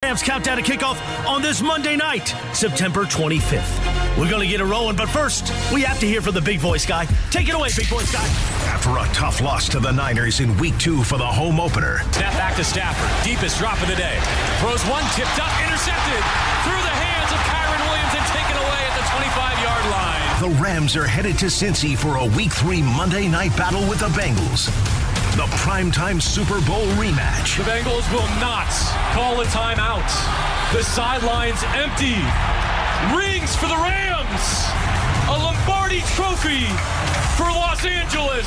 Rams countdown to kickoff on this Monday night, September 25th. We're going to get it rolling, but first, we have to hear from the big voice guy. Take it away, big voice guy. After a tough loss to the Niners in Week 2 for the home opener. Snap back to Stafford. Deepest drop of the day. Throws one, tipped up, intercepted. Through the hands of Kyron Williams and taken away at the 25-yard line. The Rams are headed to Cincy for a Week 3 Monday night battle with the Bengals. The primetime Super Bowl rematch. The Bengals will not call a timeout. The sideline's empty. Rings for the Rams. A Lombardi trophy for Los Angeles.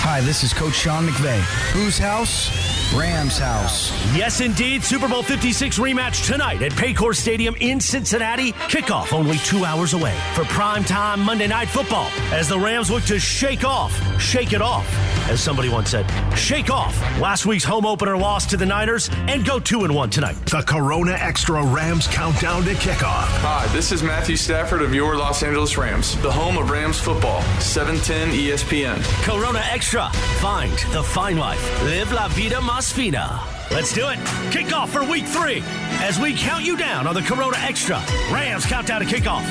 Hi, this is Coach Sean McVay. Whose house? Rams house. Yes, indeed. Super Bowl 56 rematch tonight at Paycor Stadium in Cincinnati. Kickoff only 2 hours away for primetime Monday Night Football as the Rams look to shake it off, as somebody once said, shake off last week's home opener loss to the Niners and go 2-1 tonight. The Corona Extra Rams countdown to kickoff. Hi, this is Matthew Stafford of your Los Angeles Rams, the home of Rams football, 710 ESPN. Corona Extra. Find the fine life. Live la vida más fina. Let's do it. Kickoff for Week 3 as we count you down on the Corona Extra. Rams countdown to kickoff.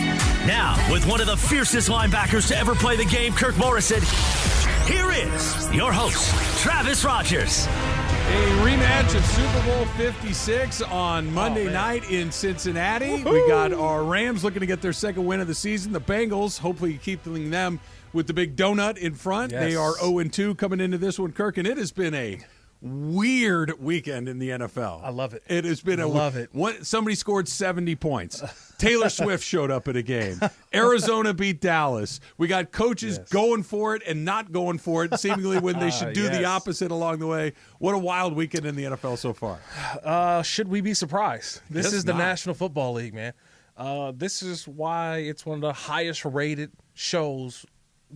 Now, with one of the fiercest linebackers to ever play the game, Kirk Morrison, here is your host, Travis Rogers. A rematch of Super Bowl 56 on Monday night in Cincinnati. Woo-hoo! We got our Rams looking to get their second win of the season. The Bengals, hopefully keeping them with the big donut in front. Yes. They are 0-2 coming into this one, Kirk, and it has been a weird weekend in the NFL. I love it. It has been somebody scored 70 points. Taylor Swift showed up at a game. Arizona beat Dallas. We got coaches going for it and not going for it, seemingly when they should do the opposite along the way. What a wild weekend in the NFL so far. Should we be surprised? This Guess is the not. National Football League, man. This is why it's one of the highest rated shows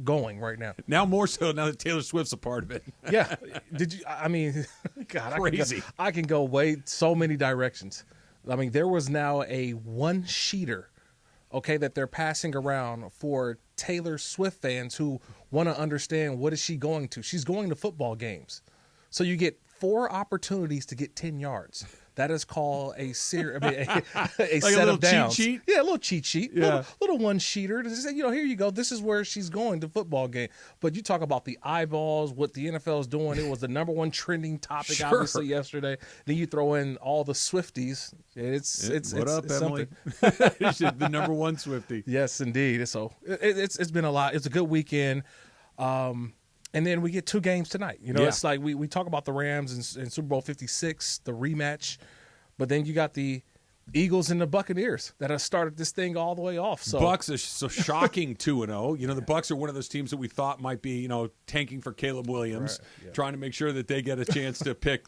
going right now. Now more so now that Taylor Swift's a part of it. Yeah. Did you? I mean, God, Crazy. I can go way so many directions. I mean, there was now a one-sheeter, okay, that they're passing around for Taylor Swift fans who want to understand what is she going to. She's going to football games. So you get 4 opportunities to get 10 yards. That is called a set of downs. Cheat sheet? Yeah, a little cheat sheet. Yeah. Little one-sheeter. To say, here you go. This is where she's going to football game. But you talk about the eyeballs, what the NFL is doing. It was the number one trending topic, obviously, yesterday. Then you throw in all the Swifties. What up, Emily? She's the number one Swiftie. Yes, indeed. So it's been a lot. It's a good weekend. And then we get 2 games tonight. It's like we talk about the Rams in Super Bowl 56, the rematch, but then you got the Eagles and the Buccaneers that have started this thing all the way off. So Bucks are so shocking 2-0. The Bucks are one of those teams that we thought might be, tanking for Caleb Williams, trying to make sure that they get a chance to pick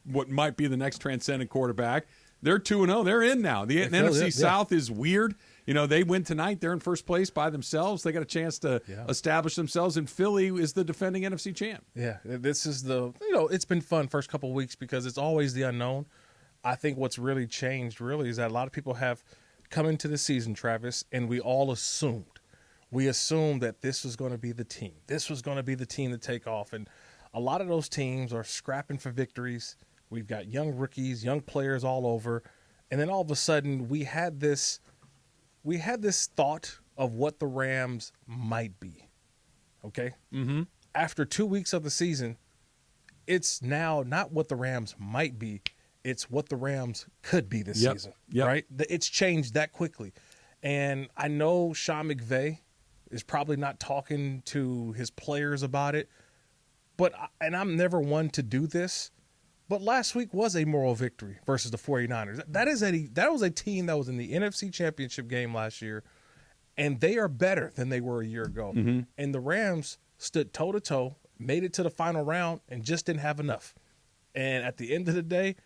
what might be the next transcendent quarterback. They're 2-0. They're in now. The NFC South is weird. They win tonight. They're in first place by themselves. They got a chance to establish themselves, and Philly is the defending NFC champ. Yeah, this is it's been fun first couple of weeks because it's always the unknown. I think what's really changed is that a lot of people have come into the season, Travis, and we all assumed. We assumed that this was going to be the team. This was going to be the team to take off, and a lot of those teams are scrapping for victories. We've got young rookies, young players all over, and then all of a sudden we had this thought of what the Rams might be. Okay? Mm-hmm. After 2 weeks of the season, it's now not what the Rams might be. It's what the Rams could be this season. Yep. Right? It's changed that quickly. And I know Sean McVay is probably not talking to his players about it, and I'm never one to do this, but last week was a moral victory versus the 49ers. That was a team that was in the NFC Championship game last year, and they are better than they were a year ago. Mm-hmm. And the Rams stood toe-to-toe, made it to the final round, and just didn't have enough. And at the end of the day,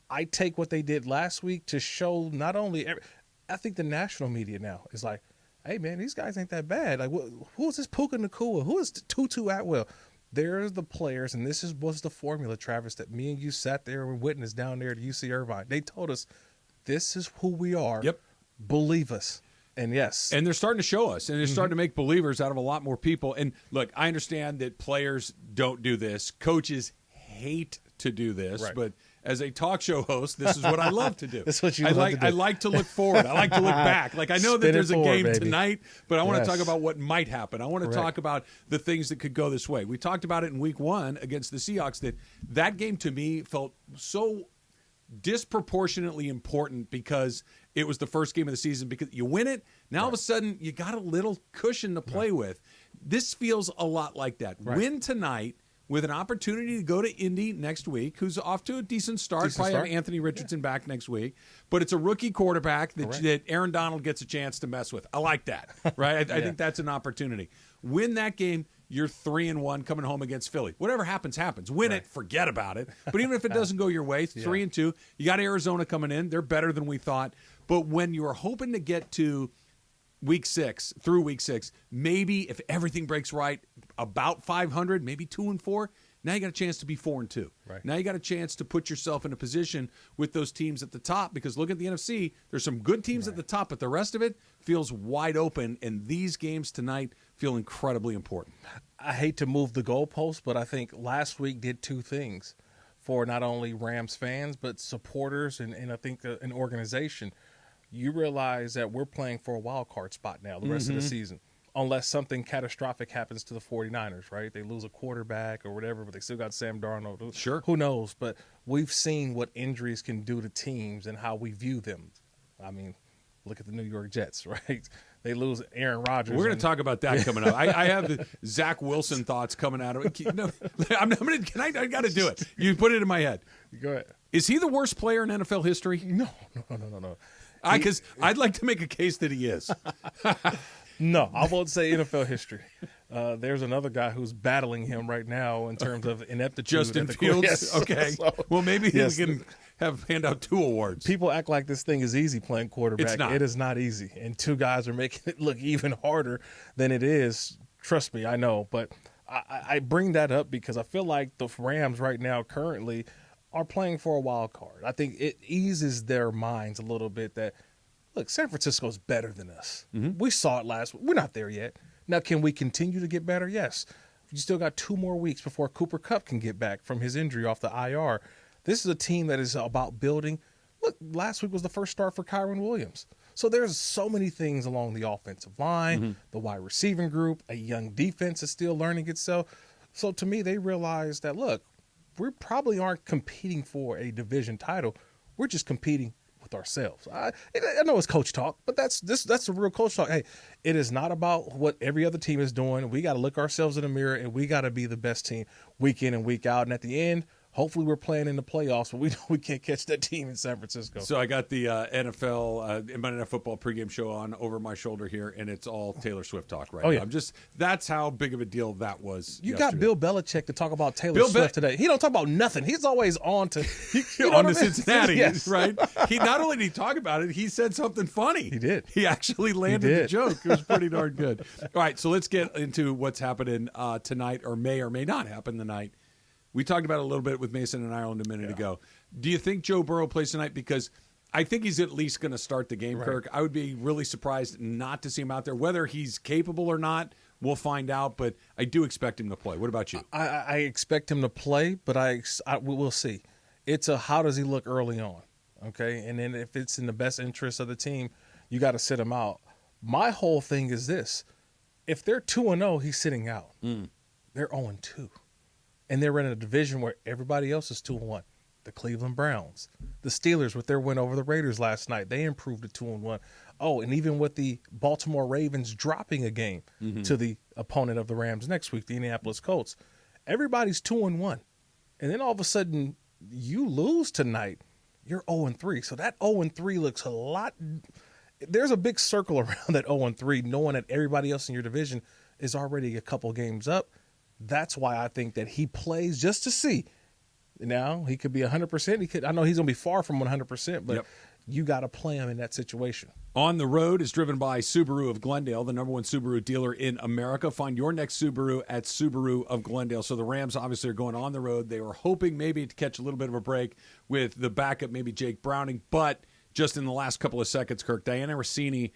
I take what they did last week to show not only I think the national media now is like, hey, man, these guys ain't that bad. Like, who is this Puka Nacua? Who is Tutu Atwell? They're the players, and this was the formula, Travis, that me and you sat there and witnessed down there at UC Irvine. They told us, this is who we are. Yep. Believe us. And yes. And they're starting to show us, and they're starting to make believers out of a lot more people. And look, I understand that players don't do this. Coaches hate to do this, right. but as a talk show host, this is what I love to do. This is what you I love like. to do. I like to look forward. I like to look back. Like I know that Spin it there's a forward, game baby. tonight, but I want Yes. to talk about what might happen. I want to Correct. talk about the things that could go this way. We talked about it in week 1 against the Seahawks. That game to me felt so disproportionately important because it was the first game of the season. Because you win it, now all of a sudden you got a little cushion to play with. This feels a lot like that. Right. Win tonight with an opportunity to go to Indy next week, who's off to a decent start. Probably have Anthony Richardson back next week. But it's a rookie quarterback that Aaron Donald gets a chance to mess with. I like that, right? I think that's an opportunity. Win that game, you're 3-1 coming home against Philly. Whatever happens, happens. Win it, forget about it. But even if it doesn't go your way, 3-2, you got Arizona coming in. They're better than we thought. But when you were hoping to get to week 6, maybe if everything breaks right, about 500, maybe 2-4. Now you got a chance to be 4-2. Right. Now you got a chance to put yourself in a position with those teams at the top, because look at the NFC. There's some good teams at the top, but the rest of it feels wide open, and these games tonight feel incredibly important. I hate to move the goalpost, but I think last week did two things for not only Rams fans, but supporters and I think an organization. You realize that we're playing for a wild card spot now the rest of the season, unless something catastrophic happens to the 49ers, right? They lose a quarterback or whatever, but they still got Sam Darnold. Sure. Who knows? But we've seen what injuries can do to teams and how we view them. I mean, look at the New York Jets, right? They lose Aaron Rodgers. We're going to talk about that coming up. I have the Zach Wilson thoughts coming out of it. No, I got to do it. You put it in my head. Go ahead. Is he the worst player in NFL history? No. Because I'd like to make a case that he is. No, I won't say NFL history. There's another guy who's battling him right now in terms of ineptitude. Justin Fields? Yes. Okay. So, well, maybe yes. he can hand out 2 awards. People act like this thing is easy playing quarterback. It's not. It is not easy. And 2 guys are making it look even harder than it is. Trust me, I know. But I bring that up because I feel like the Rams right now currently are playing for a wild card. I think it eases their minds a little bit that, look, San Francisco's better than us. We saw it last week. We're not there yet. Now, can we continue to get better? Yes. You still got 2 more weeks before Cooper Kupp can get back from his injury off the IR. This is a team that is about building. Look, last week was the first start for Kyron Williams. So there's so many things along the offensive line, the wide receiving group, a young defense is still learning itself. So to me, they realize that, look, we probably aren't competing for a division title. We're just competing with ourselves. I know it's coach talk, but that's the real coach talk. Hey, it is not about what every other team is doing. We got to look ourselves in the mirror, and we got to be the best team week in and week out. And at the end, hopefully we're playing in the playoffs, but we know we can't catch that team in San Francisco. So I got the NFL Monday Night Football pregame show on over my shoulder here, and it's all Taylor Swift talk right now. That's how big of a deal that was. You yesterday. got Bill Belichick to talk about Taylor Swift today. He don't talk about nothing. He's always on to on to Cincinnati, yes. right? He not only did he talk about it, he said something funny. He did. He actually landed the joke. It was pretty darn good. All right, so let's get into what's happening tonight, or may not happen tonight. We talked about it a little bit with Mason and Ireland a minute ago. Do you think Joe Burrow plays tonight? Because I think he's at least going to start the game, Kirk. I would be really surprised not to see him out there. Whether he's capable or not, we'll find out, but I do expect him to play. What about you? I expect him to play, but we'll see. It's a how does he look early on, okay? And then if it's in the best interest of the team, you got to sit him out. My whole thing is this. If they're 2-0, he's sitting out. They're 0-2. And they're in a division where everybody else is 2-1. The Cleveland Browns, the Steelers with their win over the Raiders last night, they improved to 2-1. Oh, and even with the Baltimore Ravens dropping a game to the opponent of the Rams next week, the Indianapolis Colts, everybody's 2-1. And then all of a sudden, you lose tonight, you're 0-3. So that 0-3 looks a lot. There's a big circle around that 0-3, knowing that everybody else in your division is already a couple games up. That's why I think that he plays just to see. Now, he could be 100%. I know he's going to be far from 100%, but you got to play him in that situation. On the Road is driven by Subaru of Glendale, the #1 Subaru dealer in America. Find your next Subaru at Subaru of Glendale. So the Rams obviously are going on the road. They were hoping maybe to catch a little bit of a break with the backup, maybe Jake Browning, but just in the last couple of seconds, Kirk, Diana Rossini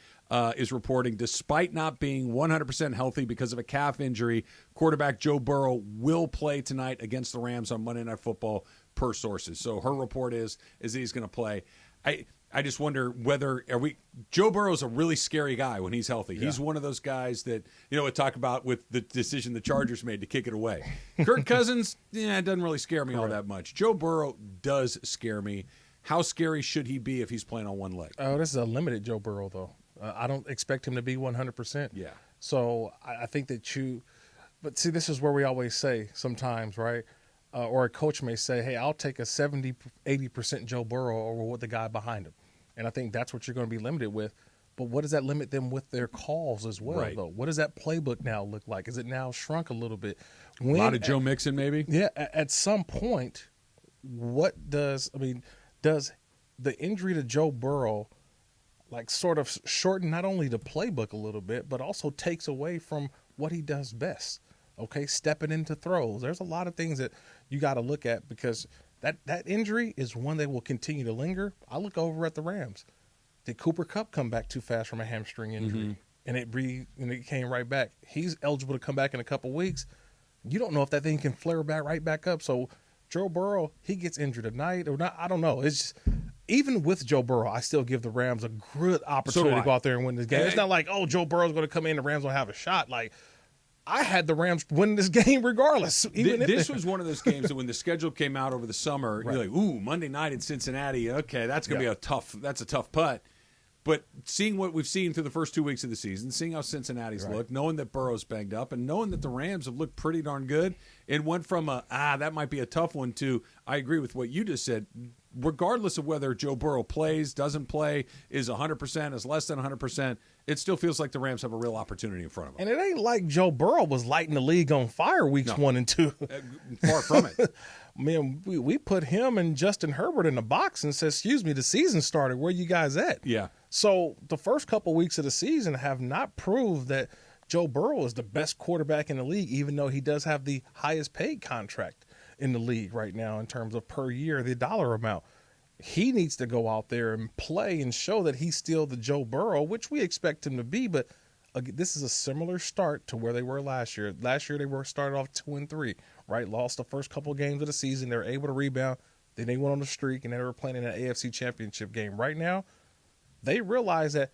is reporting, despite not being 100% healthy because of a calf injury, quarterback Joe Burrow will play tonight against the Rams on Monday Night Football. per sources. So her report is he's going to play. I just wonder whether Joe Burrow's a really scary guy when he's healthy. He's one of those guys that, we talk about with the decision the Chargers made to kick it away. Kirk Cousins, it doesn't really scare me all that much. Joe Burrow does scare me. How scary should he be if he's playing on one leg? Oh, this is a limited Joe Burrow, though. I don't expect him to be 100%. Yeah. So I think that but see, this is where we always say sometimes, right? Or a coach may say, hey, I'll take a 70, 80% Joe Burrow over what the guy behind him. And I think that's what you're going to be limited with. But what does that limit them with their calls as well, though? What does that playbook now look like? Is it now shrunk a little bit? A lot of Joe Mixon, maybe? Yeah. At some point, does the injury to Joe Burrow sort of shorten not only the playbook a little bit, but also takes away from what he does best? Okay, stepping into throws. There's a lot of things that you got to look at because that injury is one that will continue to linger. I look over at the Rams. Did Cooper Kupp come back too fast from a hamstring injury? And it came right back. He's eligible to come back in a couple weeks. You don't know if that thing can flare right back up. So Joe Burrow, he gets injured tonight or not. I don't know. It's just, even with Joe Burrow, I still give the Rams a good opportunity to go out there and win this game. It's not like, Joe Burrow's going to come in, the Rams will have a shot. I had the Rams win this game regardless. This was one of those games that when the schedule came out over the summer, you're like, ooh, Monday night in Cincinnati. Okay, that's going to be a tough putt. But seeing what we've seen through the first 2 weeks of the season, seeing how Cincinnati's looked, knowing that Burrow's banged up, and knowing that the Rams have looked pretty darn good, it went from that might be a tough one to, I agree with what you just said, regardless of whether Joe Burrow plays, doesn't play, is 100%, is less than 100%, it still feels like the Rams have a real opportunity in front of them. And it ain't like Joe Burrow was lighting the league on fire weeks 1 and 2. Far from it. Man, we put him and Justin Herbert in the box and said, excuse me, the season started. Where you guys at? Yeah. So the first couple weeks of the season have not proved that Joe Burrow is the best quarterback in the league, even though he does have the highest paid contract in the league right now in terms of per year, the dollar amount. He needs to go out there and play and show that he's still the Joe Burrow, which we expect him to be. But this is a similar start to where they were last year. Last year they started off 2-3, right? Lost the first couple of games of the season. They were able to rebound. Then they went on the streak, and they were playing in an AFC Championship game. Right now, they realize that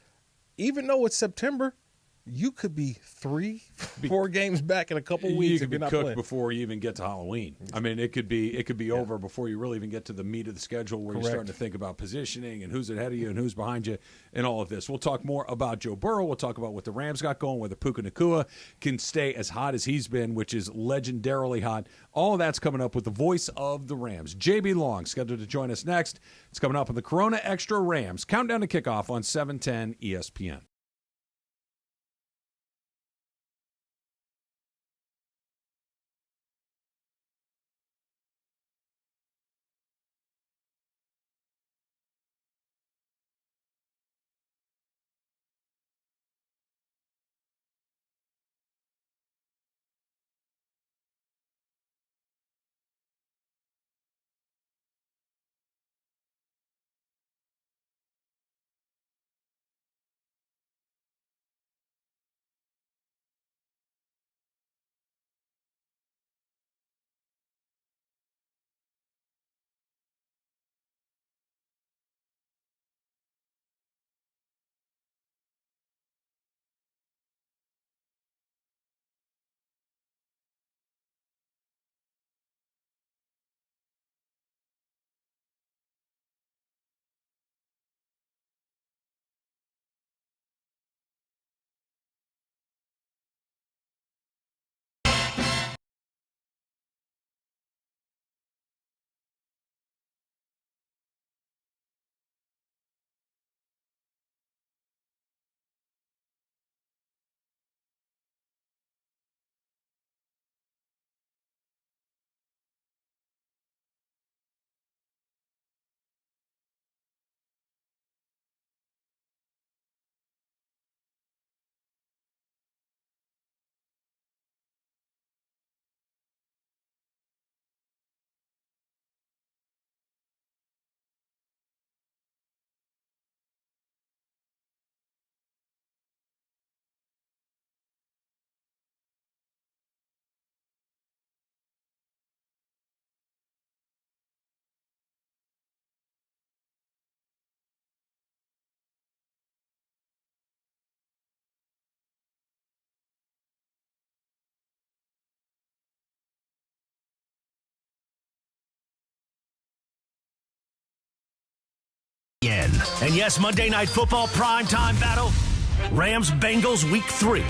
even though it's September, you could be 3-4 games back in a couple weeks. You could if be you're not cooked playing before you even get to Halloween. I mean, it could be over before you really even get to the meat of the schedule where you're starting to think about positioning and who's ahead of you and who's behind you and all of this. We'll talk more about Joe Burrow. We'll talk about what the Rams got going, whether Puka Nacua can stay as hot as he's been, which is legendarily hot. All of that's coming up with the voice of the Rams. JB Long, scheduled to join us next. It's coming up on the Corona Extra Rams. Countdown to kickoff on 710 ESPN. And yes, Monday Night Football primetime battle, Rams-Bengals Week 3.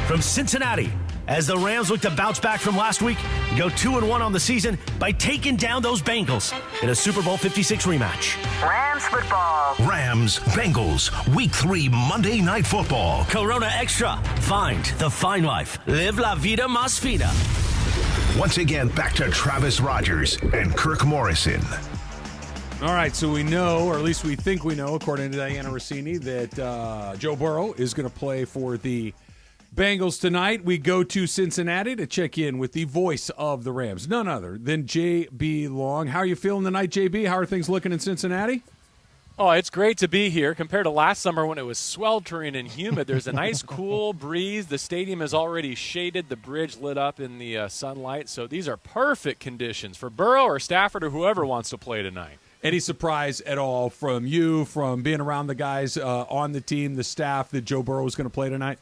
From Cincinnati, as the Rams look to bounce back from last week, go 2-1 on the season by taking down those Bengals in a Super Bowl 56 rematch. Rams football. Rams-Bengals Week 3 Monday Night Football. Corona Extra. Find the fine life. Live la vida más fina. Once again, back to Travis Rogers and Kirk Morrison. All right, so we know, or at least we think we know, according to Diana Rossini, that Joe Burrow is going to play for the Bengals tonight. We go to Cincinnati to check in with the voice of the Rams, none other than J.B. Long. How are you feeling tonight, J.B.? How are things looking in Cincinnati? Oh, it's great to be here. Compared to last summer when it was sweltering and humid, there's a nice cool breeze. The stadium is already shaded, the bridge lit up in the sunlight. So these are perfect conditions for Burrow or Stafford or whoever wants to play tonight. Any surprise at all from you, from being around the guys on the team, the staff, that Joe Burrow was going to play tonight?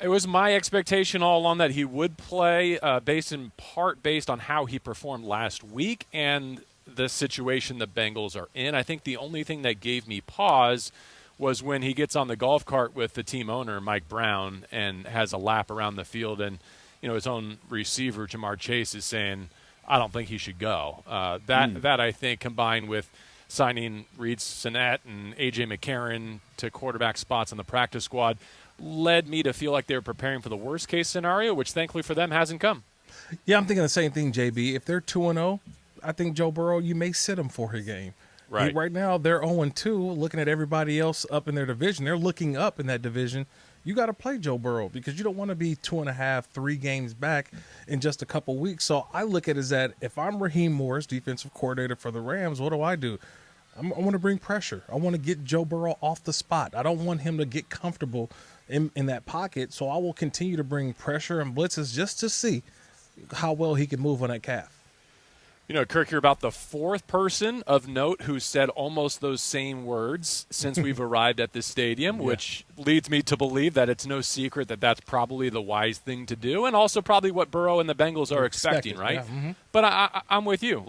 It was my expectation all along that he would play, based on how he performed last week and the situation the Bengals are in. I think the only thing that gave me pause was when he gets on the golf cart with the team owner, Mike Brown, and has a lap around the field, and his own receiver, Jamar Chase, is saying, I don't think he should go. That I think, combined with signing Reed Sinnett and A.J. McCarron to quarterback spots on the practice squad, led me to feel like they were preparing for the worst-case scenario, which thankfully for them hasn't come. Yeah, I'm thinking the same thing, JB. If they're 2-0, I think Joe Burrow, you may sit him for a game. Right. Right now, they're 0-2, looking at everybody else up in their division. They're looking up in that division. You got to play Joe Burrow because you don't want to be 2.5, 3 games back in just a couple weeks. So I look at it as that if I'm Raheem Morris, defensive coordinator for the Rams, what do? I want to bring pressure. I want to get Joe Burrow off the spot. I don't want him to get comfortable in that pocket. So I will continue to bring pressure and blitzes just to see how well he can move on that calf. Kirk, you're about the fourth person of note who said almost those same words since we've arrived at this stadium, which leads me to believe that it's no secret that that's probably the wise thing to do, and also probably what Burrow and the Bengals are expecting, right? Yeah. Mm-hmm. But I'm with you.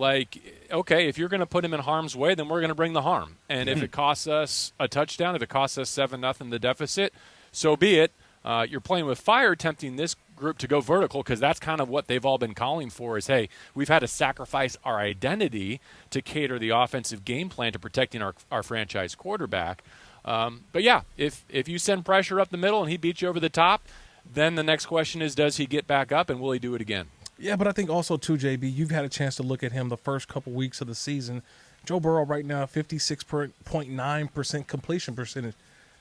Okay, if you're going to put him in harm's way, then we're going to bring the harm. And if it costs us a touchdown, if it costs us 7-0 the deficit, so be it. You're playing with fire, tempting this group to go vertical, because that's kind of what they've all been calling for is, hey, we've had to sacrifice our identity to cater the offensive game plan to protecting our franchise quarterback. But yeah, if you send pressure up the middle and he beats you over the top, then the next question is, does he get back up and will he do it again? Yeah, but I think also too, JB, you've had a chance to look at him the first couple weeks of the season. Joe Burrow right now, 56.9% completion percentage.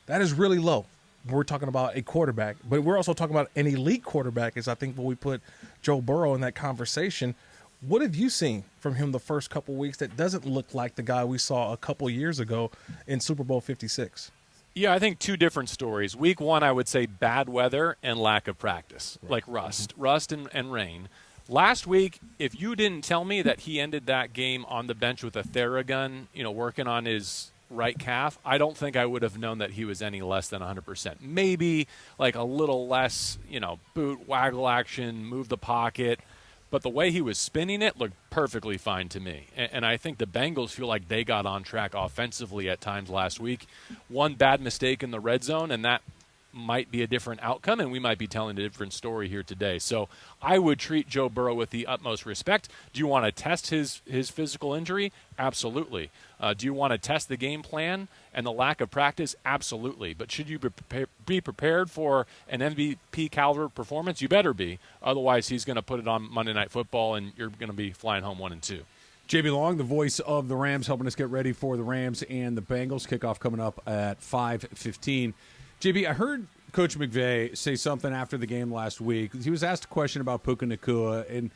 That is really low. We're talking about a quarterback, but we're also talking about an elite quarterback is I think when we put Joe Burrow in that conversation. What have you seen from him the first couple weeks that doesn't look like the guy we saw a couple years ago in Super Bowl 56? Yeah, I think two different stories. Week 1, I would say bad weather and lack of practice, like rust and rain. Last week, if you didn't tell me that he ended that game on the bench with a Theragun, working on his right calf, I don't think I would have known that he was any less than 100%. Maybe like a little less, boot, waggle action, move the pocket. But the way he was spinning it looked perfectly fine to me. And I think the Bengals feel like they got on track offensively at times last week. One bad mistake in the red zone, and that might be a different outcome, and we might be telling a different story here today. So I would treat Joe Burrow with the utmost respect. Do you want to test his physical injury? Absolutely. Do you want to test the game plan and the lack of practice? Absolutely. But should you be prepared for an MVP caliber performance? You better be. Otherwise, he's going to put it on Monday Night Football, and you're going to be flying home 1-2. J.B. Long, the voice of the Rams, helping us get ready for the Rams and the Bengals. Kickoff coming up at 5:15. JB, I heard Coach McVay say something after the game last week. He was asked a question about Puka Nacua, and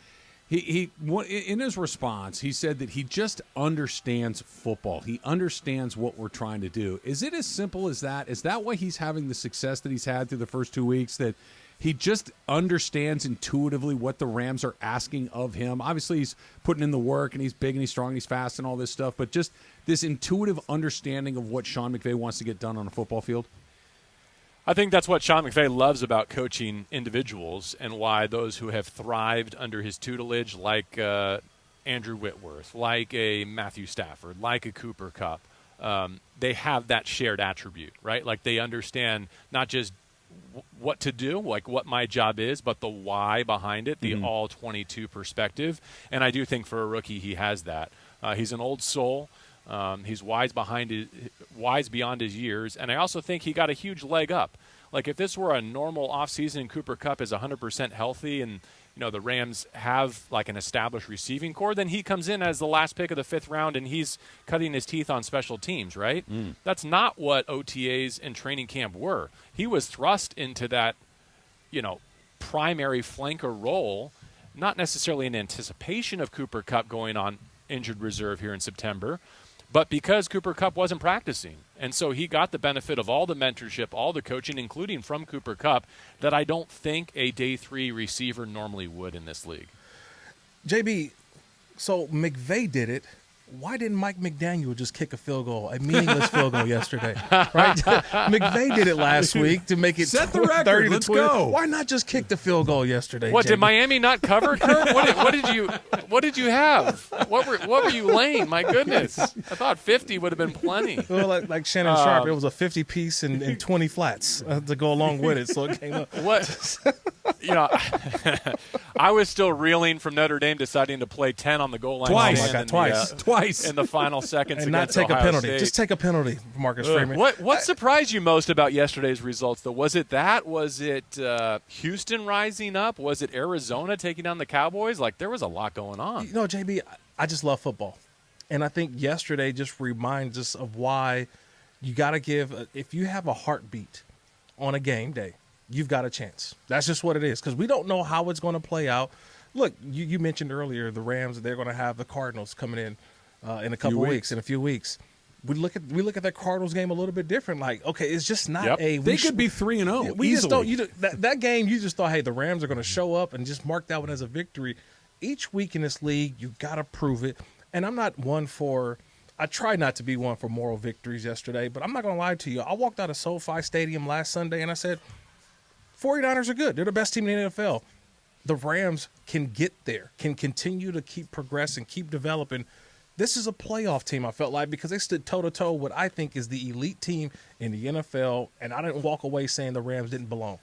he in his response, he said that he just understands football. He understands what we're trying to do. Is it as simple as that? Is that why he's having the success that he's had through the first 2 weeks, that he just understands intuitively what the Rams are asking of him? Obviously, he's putting in the work, and he's big, and he's strong, and he's fast, and all this stuff, but just this intuitive understanding of what Sean McVay wants to get done on a football field? I think that's what Sean McVay loves about coaching individuals, and why those who have thrived under his tutelage, like Andrew Whitworth, like a Matthew Stafford, like a Cooper Kupp, they have that shared attribute, right? Like they understand not just what to do, like what my job is, but the why behind it, the all 22 perspective. And I do think for a rookie, he has that. He's an old soul. He's wise beyond his years. And I also think he got a huge leg up. Like if this were a normal offseason and Cooper Kupp is 100% healthy and the Rams have like an established receiving core, then he comes in as the last pick of the 5th round and he's cutting his teeth on special teams, right? That's not what OTAs and training camp were. He was thrust into that, primary flanker role, not necessarily in anticipation of Cooper Kupp going on injured reserve here in September, but because Cooper Kupp wasn't practicing. And so he got the benefit of all the mentorship, all the coaching, including from Cooper Kupp, that I don't think a day 3 receiver normally would in this league. JB, so McVay did it. Why didn't Mike McDaniel just kick a field goal, a meaningless field goal yesterday? Right? McVay did it last week to make it set the record. 30 Let's to 20. go. Why not just kick the field goal yesterday? What JB? did Miami not cover, Kirk? What did you have? What were you laying? My goodness, I thought 50 would have been plenty. Well, like Shannon Sharp, it was a 50 piece and 20 flats to go along with it, so it came up. What? I was still reeling from Notre Dame deciding to play 10 on the goal line. Twice in the final seconds and not against take Ohio a penalty. State. Just take a penalty, Marcus Freeman. What surprised you most about yesterday's results, though? Was it that? Was it Houston rising up? Was it Arizona taking down the Cowboys? Like, there was a lot going on. JB, I just love football. And I think yesterday just reminds us of why you got to give – if you have a heartbeat on a game day, you've got a chance. That's just what it is, because we don't know how it's going to play out. Look, you mentioned earlier the Rams, they're going to have the Cardinals coming in a couple weeks, in a few weeks. We look at that Cardinals game a little bit different. Like, okay, it's just not a. They could be 3-0. We just don't. That game, you just thought, hey, the Rams are going to show up and just mark that one as a victory. Each week in this league, you got to prove it. And I'm not one for. I try not to be one for moral victories yesterday, but I'm not going to lie to you. I walked out of SoFi Stadium last Sunday and I said, 49ers are good. They're the best team in the NFL. The Rams can get there, can continue to keep progressing, keep developing. This is a playoff team, I felt like, because they stood toe-to-toe what I think is the elite team in the NFL, and I didn't walk away saying the Rams didn't belong.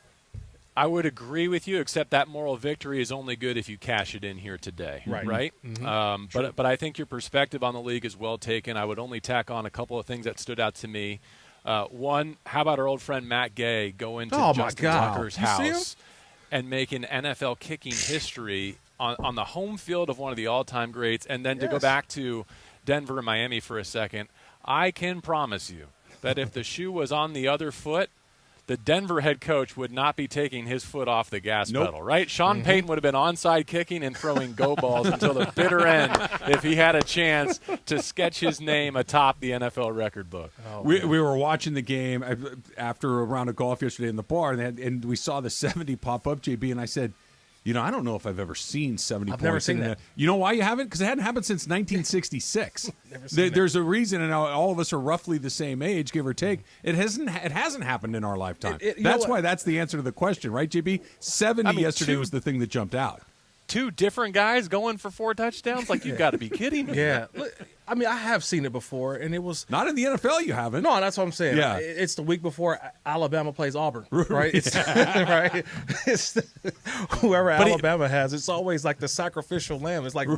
I would agree with you, except that moral victory is only good if you cash it in here today, right? Mm-hmm. But I think your perspective on the league is well taken. I would only tack on a couple of things that stood out to me. One, how about our old friend Matt Gay go into Justin Tucker's house and make an NFL kicking history on the home field of one of the all-time greats, and then to go back to Denver and Miami for a second, I can promise you that if the shoe was on the other foot, the Denver head coach would not be taking his foot off the gas pedal, right? Sean Payton would have been onside kicking and throwing go balls until the bitter end if he had a chance to sketch his name atop the NFL record book. We were watching the game after a round of golf yesterday in the bar, and we saw the 70 pop up, JB, and I said, I don't know if I've ever seen 70 points. I've never seen that. You know why you haven't? Because it hadn't happened since 1966. There's a reason, and all of us are roughly the same age, give or take. It hasn't happened in our lifetime. That's why that's the answer to the question, right, JB? 70 yesterday was the thing that jumped out. Two different guys going for 4 touchdowns? Like, you've got to be kidding me. Yeah. I mean, I have seen it before, and it was... Not in the NFL, you haven't. No, that's what I'm saying. Yeah. It's the week before Alabama plays Auburn, right? It's, right? It's whoever Alabama has, it's always like the sacrificial lamb. It's like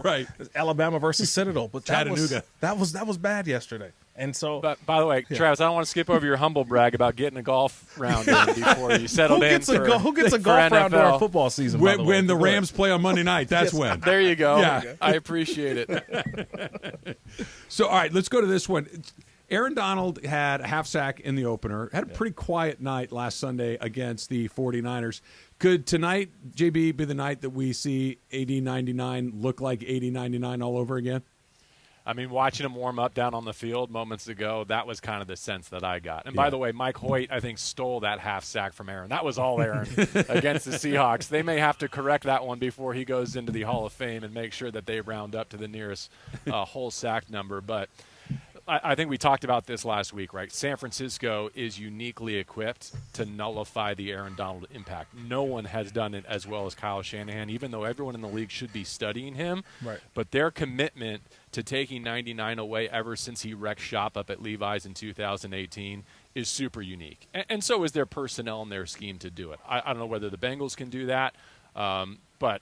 Alabama versus Citadel. But Chattanooga. That was bad yesterday. And so, but by the way, Travis, I don't want to skip over your humble brag about getting a golf round in before you settled in. Who gets a golf round during football season? When the Rams play on Monday night, that's when. There you go. Yeah. I appreciate it. So, all right, let's go to this one. Aaron Donald had a half sack in the opener. Had a pretty quiet night last Sunday against the 49ers. Could tonight, JB, be the night that we see 80-99 look like 80-99 all over again? I mean, watching him warm up down on the field moments ago, that was kind of the sense that I got. And by the way, Mike Hoyt, I think, stole that half sack from Aaron. That was all Aaron against the Seahawks. They may have to correct that one before he goes into the Hall of Fame and make sure that they round up to the nearest whole sack number. But I think we talked about this last week, right? San Francisco is uniquely equipped to nullify the Aaron Donald impact. No one has done it as well as Kyle Shanahan, even though everyone in the league should be studying him. Right. But their commitment to taking 99 away ever since he wrecked shop up at Levi's in 2018 is super unique. And so is their personnel and their scheme to do it. I don't know whether the Bengals can do that, but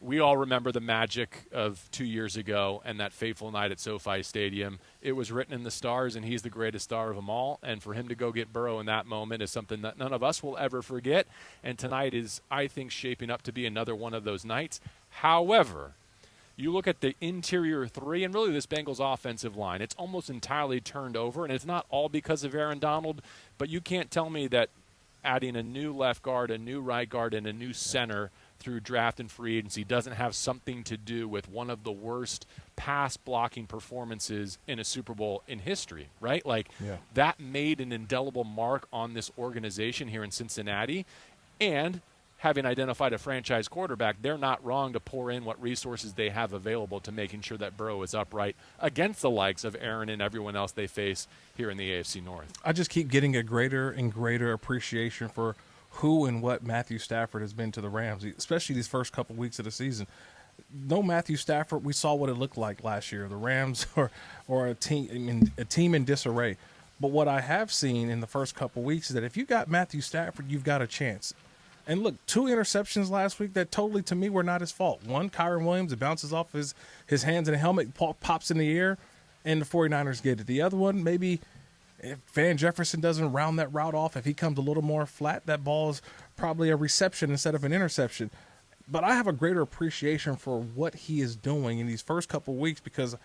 we all remember the magic of 2 years ago and that fateful night at SoFi Stadium. It was written in the stars, and he's the greatest star of them all. And for him to go get Burrow in that moment is something that none of us will ever forget. And tonight is, I think, shaping up to be another one of those nights. However, you look at the interior three and really this Bengals offensive line, it's almost entirely turned over, and it's not all because of Aaron Donald, but you can't tell me that adding a new left guard, a new right guard, and a new center through draft and free agency doesn't have something to do with one of the worst pass blocking performances in a Super Bowl in history, right? Like, that made an indelible mark on this organization here in Cincinnati. And having identified a franchise quarterback, they're not wrong to pour in what resources they have available to making sure that Burrow is upright against the likes of Aaron and everyone else they face here in the AFC North. I just keep getting a greater and greater appreciation for who and what Matthew Stafford has been to the Rams, especially these first couple weeks of the season. No Matthew Stafford, we saw what it looked like last year. The Rams are a team in disarray. But what I have seen in the first couple weeks is that if you got Matthew Stafford, you've got a chance. And look, 2 interceptions last week that totally, to me, were not his fault. One, Kyron Williams, it bounces off his hands in a helmet, pops in the air, and the 49ers get it. The other one, maybe if Van Jefferson doesn't round that route off, if he comes a little more flat, that ball is probably a reception instead of an interception. But I have a greater appreciation for what he is doing in these first couple weeks because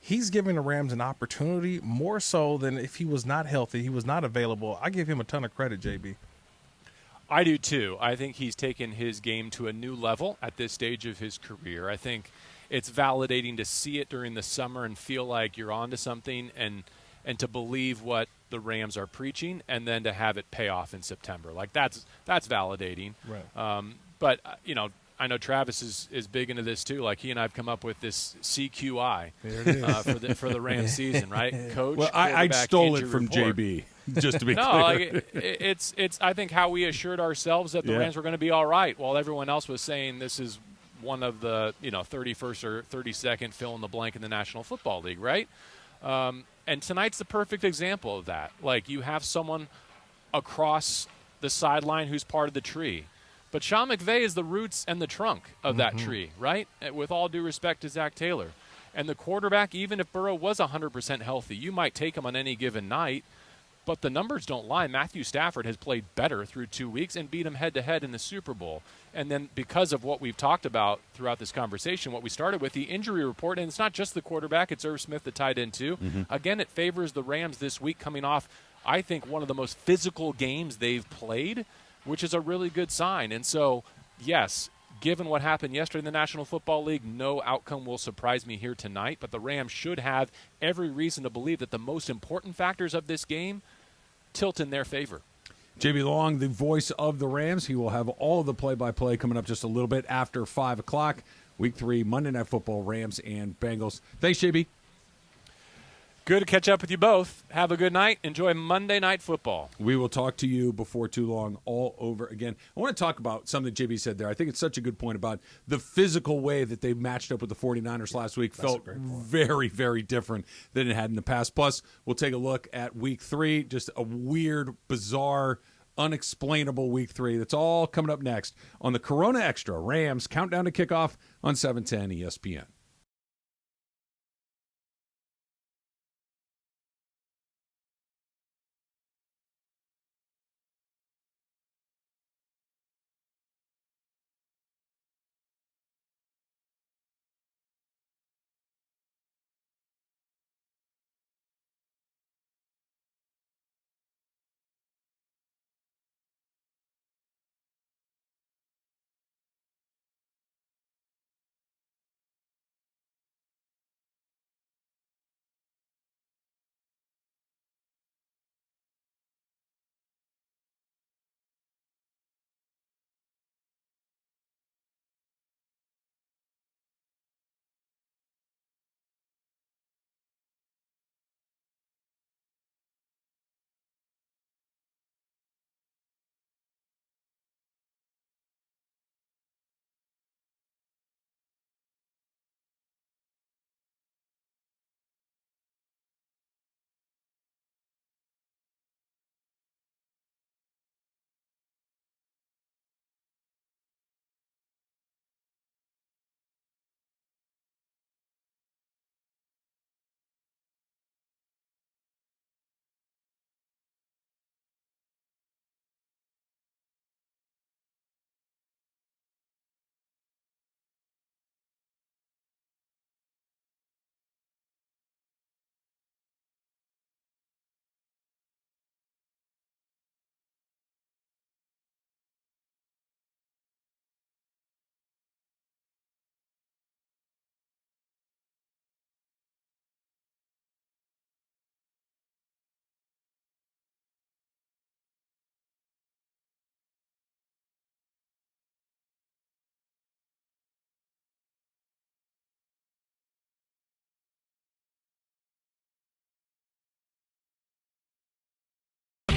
he's giving the Rams an opportunity more so than if he was not healthy, he was not available. I give him a ton of credit, JB. I do too. I think he's taken his game to a new level at this stage of his career. I think it's validating to see it during the summer and feel like you're onto something and to believe what the Rams are preaching and then to have it pay off in September. Like that's validating. Right. But, you know, I know Travis is big into this too. Like he and I have come up with this CQI for the Rams season, right? Coach. Well, I stole it from report. JB, just to be no, clear. like it's I think how we assured ourselves that the Rams were going to be all right, while everyone else was saying this is one of the 31st or 32nd fill in the blank in the National Football League, right? And tonight's the perfect example of that. Like you have someone across the sideline who's part of the tree. But Sean McVay is the roots and the trunk of that tree, right? With all due respect to Zach Taylor. And the quarterback, even if Burrow was 100% healthy, you might take him on any given night. But the numbers don't lie. Matthew Stafford has played better through 2 weeks and beat him head-to-head in the Super Bowl. And then because of what we've talked about throughout this conversation, what we started with, the injury report, and it's not just the quarterback, it's Irv Smith, the tight end, too. Again, it favors the Rams this week coming off, I think, one of the most physical games they've played, which is a really good sign. And so, yes, given what happened yesterday in the National Football League, no outcome will surprise me here tonight. But the Rams should have every reason to believe that the most important factors of this game tilt in their favor. JB Long, the voice of the Rams. He will have all of the play-by-play coming up just a little bit after 5 o'clock. Week 3, Monday Night Football, Rams and Bengals. Thanks, JB. Good to catch up with you both. Have a good night. Enjoy Monday Night Football. We will talk to you before too long all over again. I want to talk about something JB said there. I think it's such a good point about the physical way that they matched up with the 49ers last week. Felt very, very different than it had in the past. Plus, we'll take a look at Week 3, just a weird, bizarre, unexplainable Week 3. That's all coming up next on the Corona Extra Rams Countdown to Kickoff on 710 ESPN.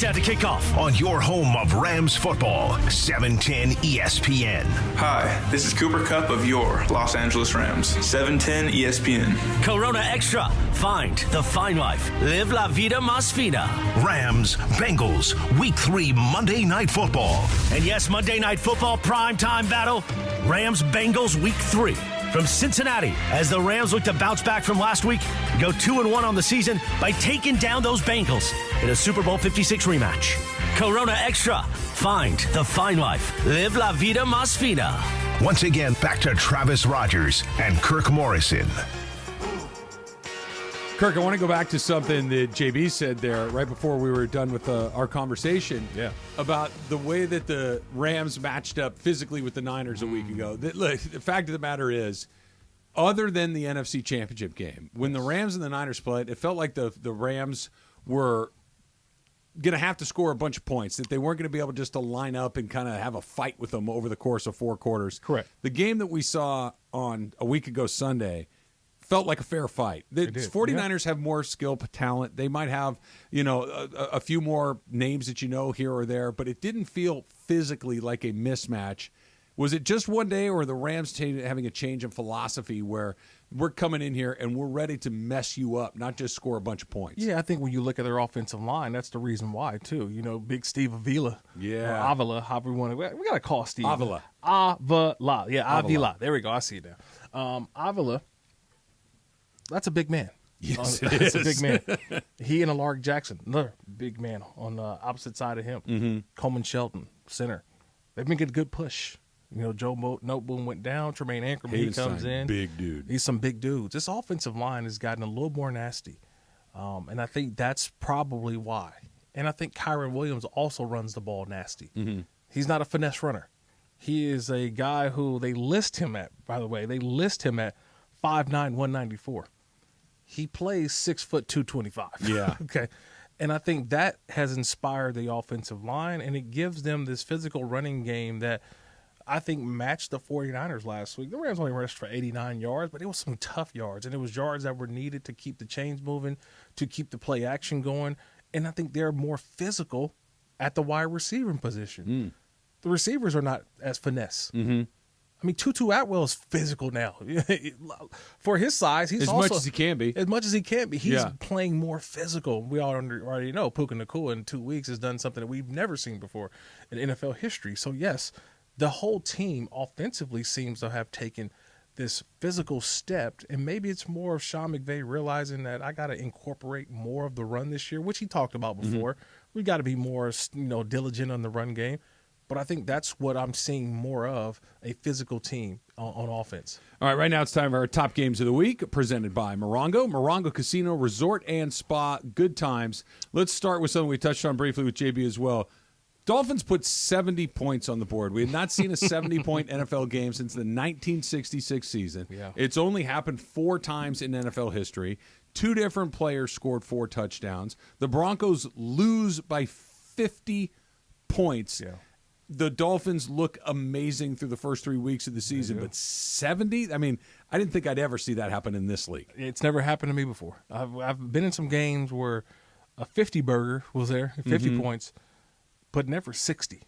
Countdown to Kickoff. On your home of Rams football, 710 ESPN. Hi, this is Cooper Kupp of your Los Angeles Rams. 710 ESPN. Corona Extra. Find the fine life. Live la vida más fina. Rams, Bengals, Week 3 Monday Night Football. And yes, Monday Night Football primetime battle. Rams, Bengals, Week 3. From Cincinnati, as the Rams look to bounce back from last week, go 2-1 on the season by taking down those Bengals in a Super Bowl 56 rematch. Corona Extra. Find the fine life. Live la vida más fina. Once again, back to Travis Rogers and Kirk Morrison. Kirk, I want to go back to something that JB said there right before we were done with our conversation about the way that the Rams matched up physically with the Niners a week ago. Look, the fact of the matter is, other than the NFC Championship game, when the Rams and the Niners played, it felt like the Rams were going to have to score a bunch of points, that they weren't going to be able just to line up and kind of have a fight with them over the course of 4 quarters. Correct. The game that we saw on a week ago Sunday felt like a fair fight. The 49ers have more skill, talent. They might have, a few more names that here or there, but it didn't feel physically like a mismatch. Was it just one day, or the Rams having a change in philosophy where we're coming in here and we're ready to mess you up, not just score a bunch of points? Yeah, I think when you look at their offensive line, that's the reason why, too. Big Steve Avila. Yeah. Avila, however we want to. We got to call Steve. Avila. Avila. Yeah, Avila. There we go. I see it now. Avila. That's a big man. Yes, That's a big man. He and Alaric Jackson, another big man on the opposite side of him. Mm-hmm. Coleman Shelton, center. They've been getting a good push. Joe Noteboom went down. Tremaine Ankrum, he comes in. Big dude. He's some big dudes. This offensive line has gotten a little more nasty. And I think that's probably why. And I think Kyron Williams also runs the ball nasty. Mm-hmm. He's not a finesse runner. He is a guy who they list him at, by the way, 5'9", 194. He plays 6 foot 225. Yeah. Okay. And I think that has inspired the offensive line, and it gives them this physical running game that I think matched the 49ers last week. The Rams only rushed for 89 yards, but it was some tough yards, and it was yards that were needed to keep the chains moving, to keep the play action going. And I think they're more physical at the wide receiver position. The receivers are not as finesse. Mm-hmm. I mean, Tutu Atwell is physical now. For his size, he's as much as he can be. As much as he can be. He's playing more physical. We already know Puka Nacua in 2 weeks has done something that we've never seen before in NFL history. So, yes, the whole team offensively seems to have taken this physical step, and maybe it's more of Sean McVay realizing that I got to incorporate more of the run this year, which he talked about before. We got to be more, diligent on the run game. But I think that's what I'm seeing more of, a physical team on offense. All right now it's time for our top games of the week, presented by Morongo. Morongo Casino, Resort and Spa, good times. Let's start with something we touched on briefly with JB as well. Dolphins put 70 points on the board. We had not seen a 70-point NFL game since the 1966 season. Yeah. It's only happened 4 times in NFL history. 2 different players scored 4 touchdowns. The Broncos lose by 50 points. Yeah. The Dolphins look amazing through the first 3 weeks of the season, but 70? I mean, I didn't think I'd ever see that happen in this league. It's never happened to me before. I've been in some games where a 50-burger was there, 50 points, but never 60.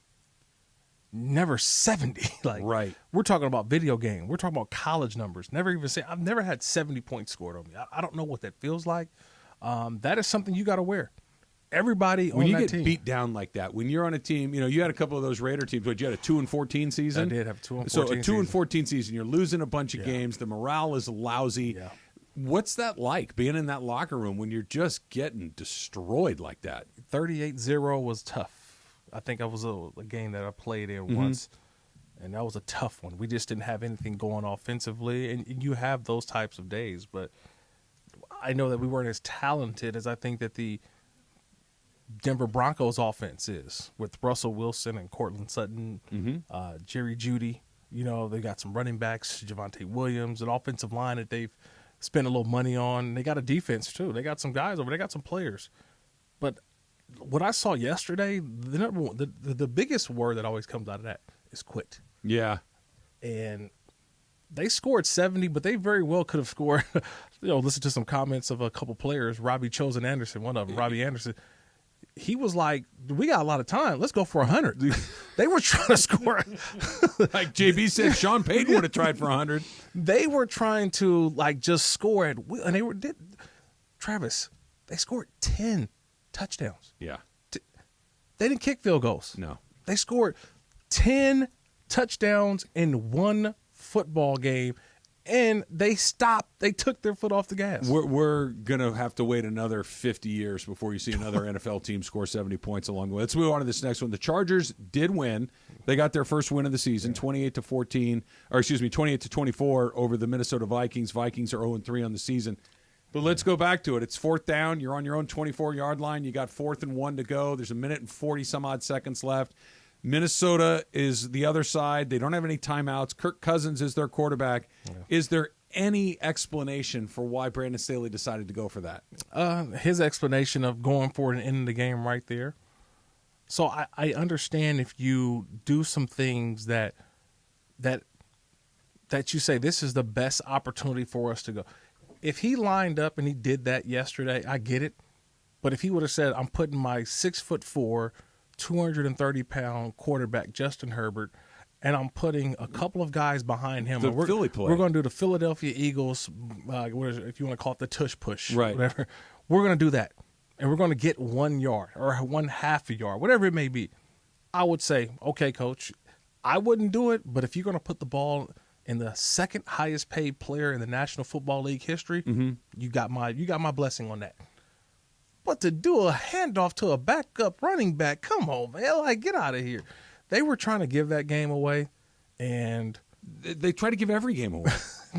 Never 70. Right. We're talking about video game. We're talking about college numbers. I've never had 70 points scored on me. I don't know what that feels like. That is something you got to wear. Everybody on that team. When you get beat down like that, when you're on a team, you had a couple of those Raider teams, but you had a 2-14 season. I did have a 2-14 So a season. 2-14 season, you're losing a bunch of games. The morale is lousy. Yeah. What's that like, being in that locker room when you're just getting destroyed like that? 38-0 was tough. I think I was a game that I played in once, and that was a tough one. We just didn't have anything going offensively, and you have those types of days. But I know that we weren't as talented as I think that the Denver Broncos offense is, with Russell Wilson and Cortland Sutton, Jerry Jeudy. They got some running backs, Javonte Williams, an offensive line that they've spent a little money on. They got a defense too. They got some guys over. They got some players. But what I saw yesterday, the number one, the biggest word that always comes out of that is quit. Yeah. And they scored 70, but they very well could have scored. Listen to some comments of a couple players. Robbie Chosen Anderson, one of them, Robbie Anderson. he was like, we got a lot of time. Let's go for 100. They were trying to score. Like JB said, Sean Payton would have tried for 100. They were trying to, like, just score it. And Travis, they scored 10 touchdowns. Yeah. They didn't kick field goals. No. They scored 10 touchdowns in one football game, and they stopped. They took their foot off the gas. We're going to have to wait another 50 years before you see another NFL team score 70 points along the way. Let's move on to this next one. The Chargers did win. They got their first win of the season, 28-24 over the Minnesota Vikings. Vikings are 0-3 on the season. But let's go back to it. It's fourth down. You're on your own 24-yard line. You got 4th and 1 to go. There's 1 minute and 40-some-odd seconds left. Minnesota is the other side. They don't have any timeouts. Kirk Cousins is their quarterback. Yeah. Is there any explanation for why Brandon Staley decided to go for that? His explanation of going for it and ending the game right there. So I understand if you do some things that you say, this is the best opportunity for us to go. If he lined up and he did that yesterday, I get it. But if he would have said, I'm putting my 6'4", 230-pound quarterback, Justin Herbert, and I'm putting a couple of guys behind him. Philly play. We're going to do the Philadelphia Eagles, if you want to call it the tush push, right? Whatever. We're going to do that, and we're going to get 1 yard or 1/2 a yard, whatever it may be. I would say, okay, coach, I wouldn't do it, but if you're going to put the ball in the second highest paid player in the National Football League history, you got my blessing on that. But to do a handoff to a backup running back, come on, man, like, get out of here. They were trying to give that game away, and they try to give every game away.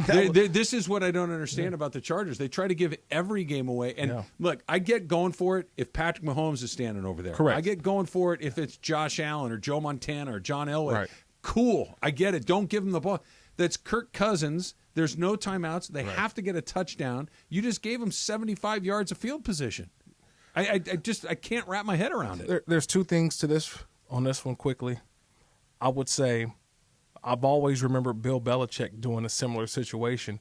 This is what I don't understand about the Chargers. They try to give every game away. And look, I get going for it if Patrick Mahomes is standing over there. Correct. I get going for it if it's Josh Allen or Joe Montana or John Elway. Right. Cool. I get it. Don't give him the ball. That's Kirk Cousins. There's no timeouts. They have to get a touchdown. You just gave him 75 yards of field position. I can't wrap my head around it. There's two things to this on this one quickly. I would say I've always remembered Bill Belichick doing a similar situation,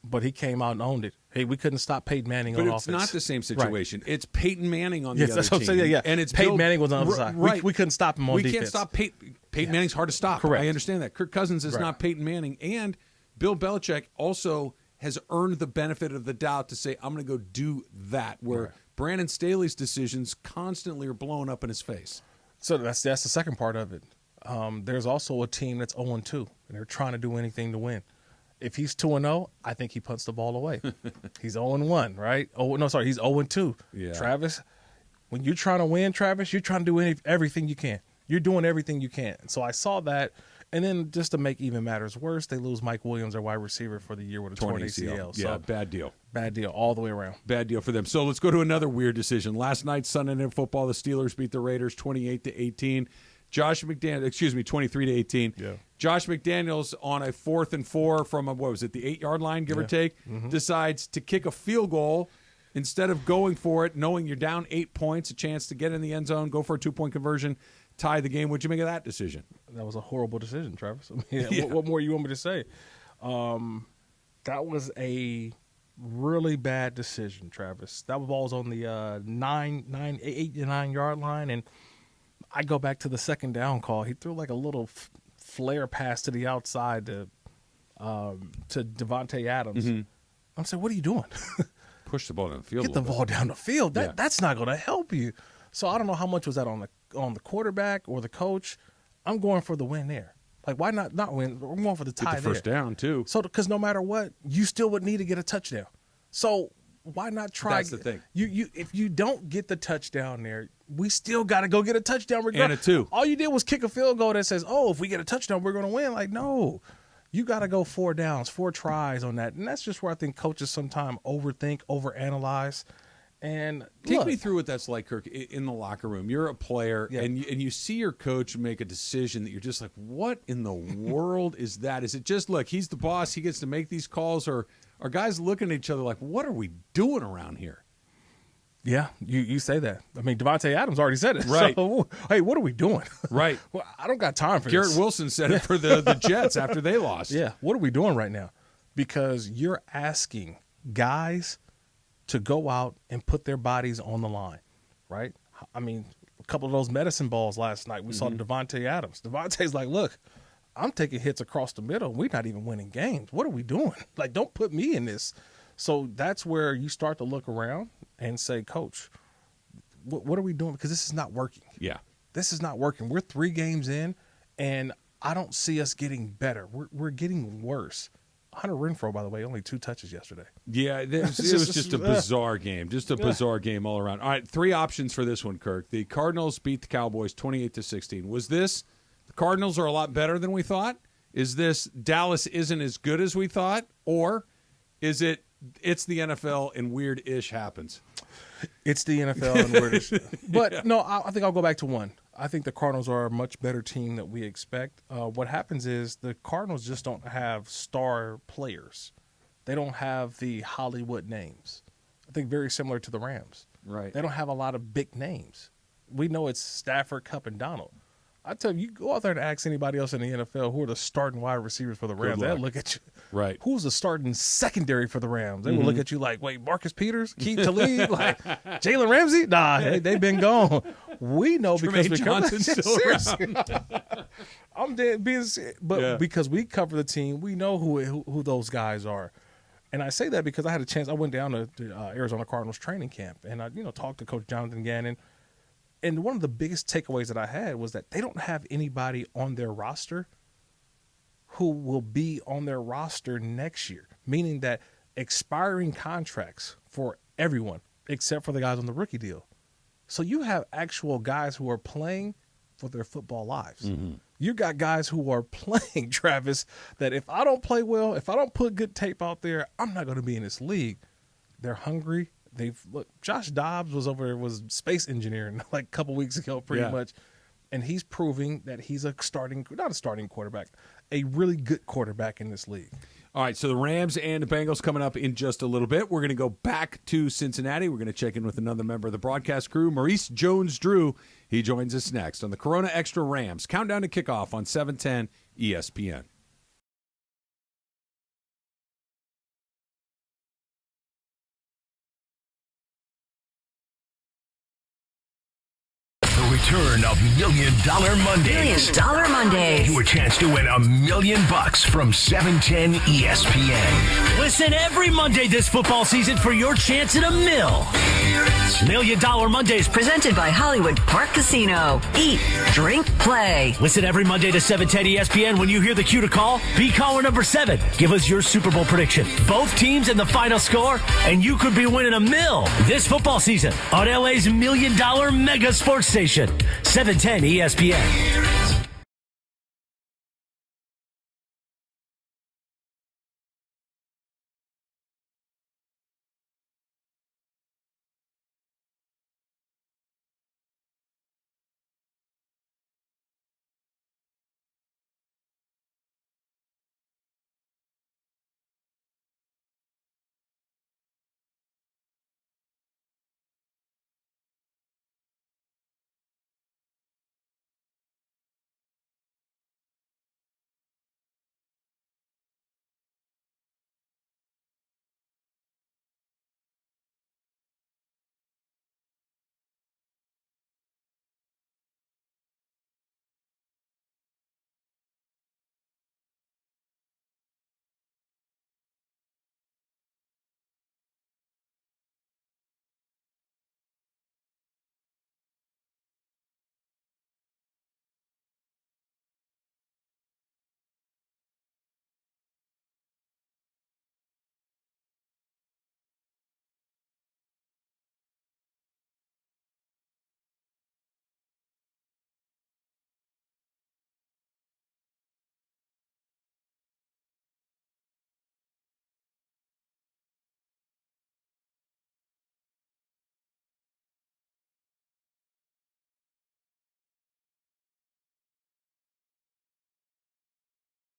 but he came out and owned it. Hey, we couldn't stop Peyton Manning on offense. But it's not the same situation. Right. It's Peyton Manning on the other that's what team. I'm saying, yeah. And it's Peyton Manning was on the other side. Right. We couldn't stop him on defense. We can't stop Peyton. Peyton Manning's hard to stop. Correct. I understand that. Kirk Cousins is not Peyton Manning. And Bill Belichick also has earned the benefit of the doubt to say, I'm going to go do that, where Brandon Staley's decisions constantly are blowing up in his face. So that's the second part of it. There's also a team that's 0-2, and they're trying to do anything to win. If he's 2-0, I think he punts the ball away. He's 0-1, right? He's 0-2. Yeah. Travis, when you're trying to win, Travis, you're trying to do everything you can. You're doing everything you can. So I saw that, and then just to make even matters worse, they lose Mike Williams, their wide receiver, for the year with a torn ACL. Yeah, bad deal. Bad deal all the way around. Bad deal for them. So let's go to another weird decision. Last night, Sunday Night Football, the Steelers beat the Raiders 28-18. 23-18. Yeah. Josh McDaniels on a 4th and 4 from the 8-yard line, give or take, decides to kick a field goal instead of going for it, knowing you're down 8 points, a chance to get in the end zone, go for a 2-point conversion, tie the game. What'd you make of that decision? That was a horrible decision, Travis. I mean, what more you want me to say? That was a really bad decision, Travis. That ball was on the 8-9 yard line, and I go back to the second down call. He threw like a little flare pass to the outside to Devontae Adams. I'm saying, what are you doing? Push the ball down the field. Get the ball down the field. That's not going to help you. So I don't know how much was that on the quarterback or the coach. I'm going for the win there. Like, why not win? We're going for the tie there. First down, too. So, because no matter what, you still would need to get a touchdown. So why not try? That's the thing. If you don't get the touchdown there, we still got to go get a touchdown regardless. And a 2. All you did was kick a field goal that says, if we get a touchdown, we're going to win. Like, no. You got to go 4 downs, 4 tries on that. And that's just where I think coaches sometimes overthink, overanalyze. And take me through what that's like, Kirk, in the locker room. You're a player, and you see your coach make a decision that you're just like, what in the world is that? Is it just, look, he's the boss, he gets to make these calls, or are guys looking at each other like, what are we doing around here? Yeah, you say that. I mean, Devontae Adams already said it. Right. So, hey, what are we doing? Right. Well, I don't got time for Garrett this. Wilson said it for the Jets after they lost. Yeah, what are we doing right now? Because you're asking guys to go out and put their bodies on the line, right? I mean, a couple of those medicine balls last night. We saw Devontae Adams. Devontae's like, look, I'm taking hits across the middle. We're not even winning games. What are we doing? Like, don't put me in this. So that's where you start to look around and say, Coach, what are we doing? Because this is not working. Yeah. This is not working. We're 3 games in, and I don't see us getting better. We're getting worse. Hunter Renfrow, by the way, only 2 touches yesterday. Yeah, it was just a bizarre game. Just a bizarre game all around. All right, 3 options for this one, Kirk. The Cardinals beat the Cowboys 28-16. Was this the Cardinals are a lot better than we thought? Is this Dallas isn't as good as we thought? Or is it's the NFL and weird-ish happens? It's the NFL and weird-ish. But, no, I think I'll go back to 1. I think the Cardinals are a much better team than we expect. What happens is the Cardinals just don't have star players. They don't have the Hollywood names. I think very similar to the Rams. Right. They don't have a lot of big names. We know it's Stafford, Kupp, and Donald. I tell you go out there and ask anybody else in the NFL who are the starting wide receivers for the Rams. They'll look at you. Right. Who's the starting secondary for the Rams? They will look at you like, wait, Marcus Peters, Keith Talib, like Jalen Ramsey? Nah, they've been gone. We know because we cover I'm dead being, but because we cover the team, we know who those guys are. And I say that because I had a chance. I went down to Arizona Cardinals training camp, and I talked to Coach Jonathan Gannon. And one of the biggest takeaways that I had was that they don't have anybody on their roster who will be on their roster next year, meaning that expiring contracts for everyone except for the guys on the rookie deal. So you have actual guys who are playing for their football lives. You got guys who are playing, Travis, that if I don't play well, if I don't put good tape out there, I'm not going to be in this league. They're hungry. Josh Dobbs was space engineering like a couple weeks ago, pretty much, and he's proving that he's not a starting quarterback, a really good quarterback in this league. All right, so the Rams and the Bengals coming up in just a little bit. We're going to go back to Cincinnati. We're going to check in with another member of the broadcast crew, Maurice Jones-Drew. He joins us next on the Corona Extra Rams Countdown to Kickoff on 710 ESPN. Return of $1 Million Mondays. $1 Million Mondays. Your chance to win $1 million from 710 ESPN. Listen every Monday this football season for your chance at $1 million. $1 Million Mondays. Presented by Hollywood Park Casino. Eat, drink, play. Listen every Monday to 710 ESPN. When you hear the cue to call, be caller number 7. Give us your Super Bowl prediction. Both teams and the final score, and you could be winning $1 million this football season on LA's $1 Million Mega Sports Station. 710 ESPN.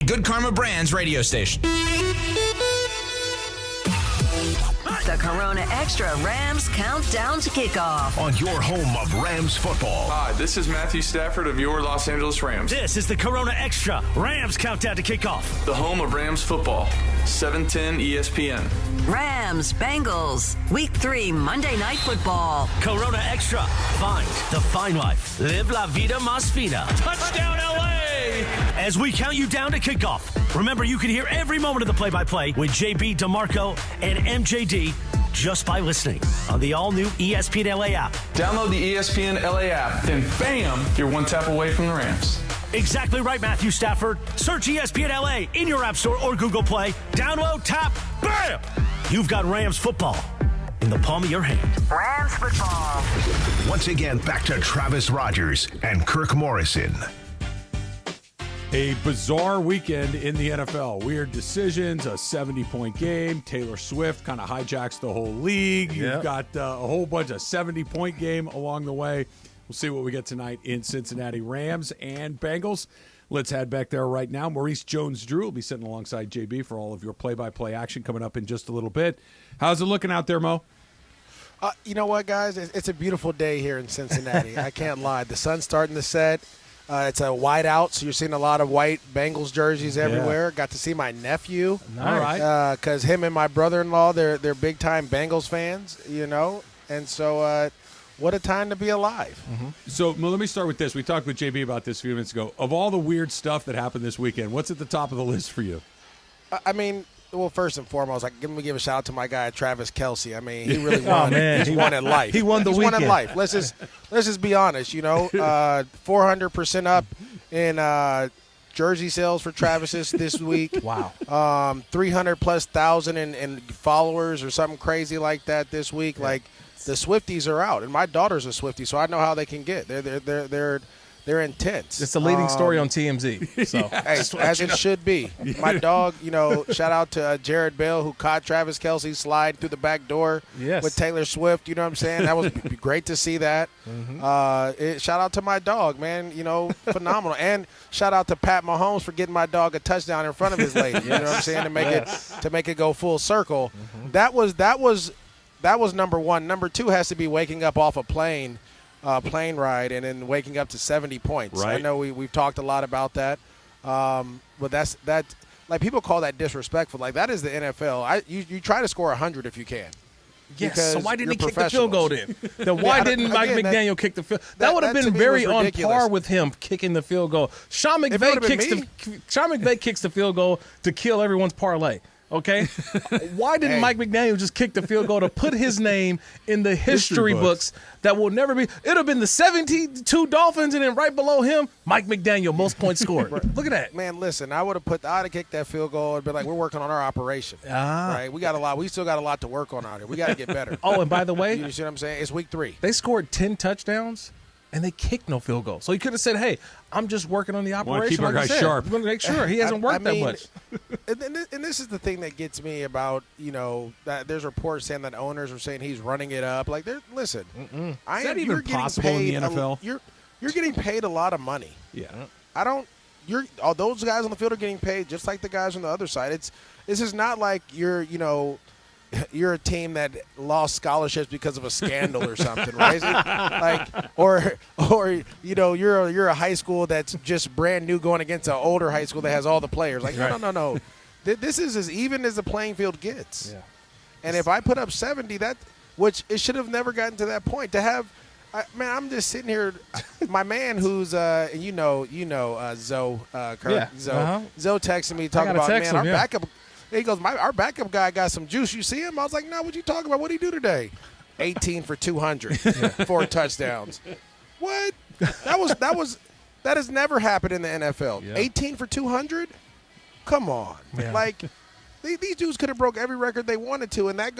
Good Karma Brands radio station. The The Corona Extra Rams Countdown to Kickoff. On your home of Rams football. Hi, this is Matthew Stafford of your Los Angeles Rams. This is the Corona Extra Rams Countdown to Kickoff. The home of Rams football. 710 ESPN. Rams Bengals. Week 3 Monday Night Football. Corona Extra. Find the fine life. Live la vida más fina. Touchdown, LA! As we count you down to kickoff. Remember, you can hear every moment of the play-by-play with JB, DeMarco, and MJD just by listening on the all-new ESPN LA app. Download the ESPN LA app, then bam, you're one tap away from the Rams. Exactly right, Matthew Stafford. Search ESPN LA in your App Store or Google Play. Download, tap, bam! You've got Rams football in the palm of your hand. Rams football. Once again, back to Travis Rogers and Kirk Morrison. A bizarre weekend in the NFL. Weird decisions, a 70-point game. Taylor Swift kind of hijacks the whole league. You've got a whole bunch of 70-point game along the way. We'll see what we get tonight in Cincinnati. Rams and Bengals. Let's head back there right now. Maurice Jones-Drew will be sitting alongside JB for all of your play-by-play action coming up in just a little bit. How's it looking out there, Mo? You know what, guys? It's a beautiful day here in Cincinnati. I can't lie. The sun's starting to set. It's a white out, so you're seeing a lot of white Bengals jerseys everywhere. Got to see my nephew. All right. Because him and my brother-in-law, they're big-time Bengals fans, you know. And so what a time to be alive. Mm-hmm. So let me start with this. We talked with JB about this a few minutes ago. Of all the weird stuff that happened this weekend, what's at the top of the list for you? I mean, well, first and foremost, let me give a shout out to my guy Travis Kelce. I mean, he really won. He won at life. He won the weekend. Won at life. Let's just be honest. You know, 400% up in jersey sales for Travis's this week. Wow. 300,000+ in followers or something crazy like that this week. Yeah. Like the Swifties are out, and my daughter's a Swiftie, so I know how they can get. They're intense. It's the leading story on TMZ. So. Hey, as it should be. My dog, you know, shout out to Jared Bell, who caught Travis Kelce slide through the back door with Taylor Swift. You know what I'm saying? That was great to see that. Mm-hmm. Shout out to my dog, man. You know, phenomenal. And shout out to Pat Mahomes for getting my dog a touchdown in front of his lady. You know what I'm saying? To make it go full circle. Mm-hmm. That was number one. Number two has to be waking up off a plane ride and then waking up to 70 points. Right. I know we've talked a lot about that, but that's like people call that disrespectful. Like that is the NFL. You try to score 100 if you can. Yes. So why didn't he kick the field goal then? Why didn't Mike McDaniel kick the field? That would have been very on par with him kicking the field goal. Sean McVay kicks the field goal to kill everyone's parlay. Okay, why didn't Mike McDaniel just kick the field goal to put his name in the history books that will never be? It would have been the 72 Dolphins, and then right below him, Mike McDaniel, most points scored. Look at that, man. Listen, I'd have kicked that field goal and been like, we're working on our operation. Right, we still got a lot to work on out here. We got to get better. Oh, and by the way, you see what I'm saying? It's week 3. They scored 10 touchdowns. And they kicked no field goal. So he could have said, hey, I'm just working on the operation. Want to keep our guy sharp. We're going to make sure he hasn't worked that much. And this is the thing that gets me about, you know, that there's reports saying that owners are saying he's running it up. Like, listen. Is that even possible in the NFL? You're getting paid a lot of money. Yeah. All those guys on the field are getting paid just like the guys on the other side. This is not like you're a team that lost scholarships because of a scandal or something, right? Or you know, you're a high school that's just brand new going against an older high school that has all the players. Like, no. This is as even as the playing field gets. Yeah. And if I put up 70, which it should have never gotten to that point. To have, I'm just sitting here. My man, who's Zoe, Kirk, Zoe texted me talking about our backup. He goes, our backup guy got some juice. You see him? I was like, no, what you talking about? What did he do today? 18 for 200, 4 touchdowns. What? That has never happened in the NFL. Yeah. 18 for 200? Come on. Yeah. Like, these dudes could have broke every record they wanted to, and that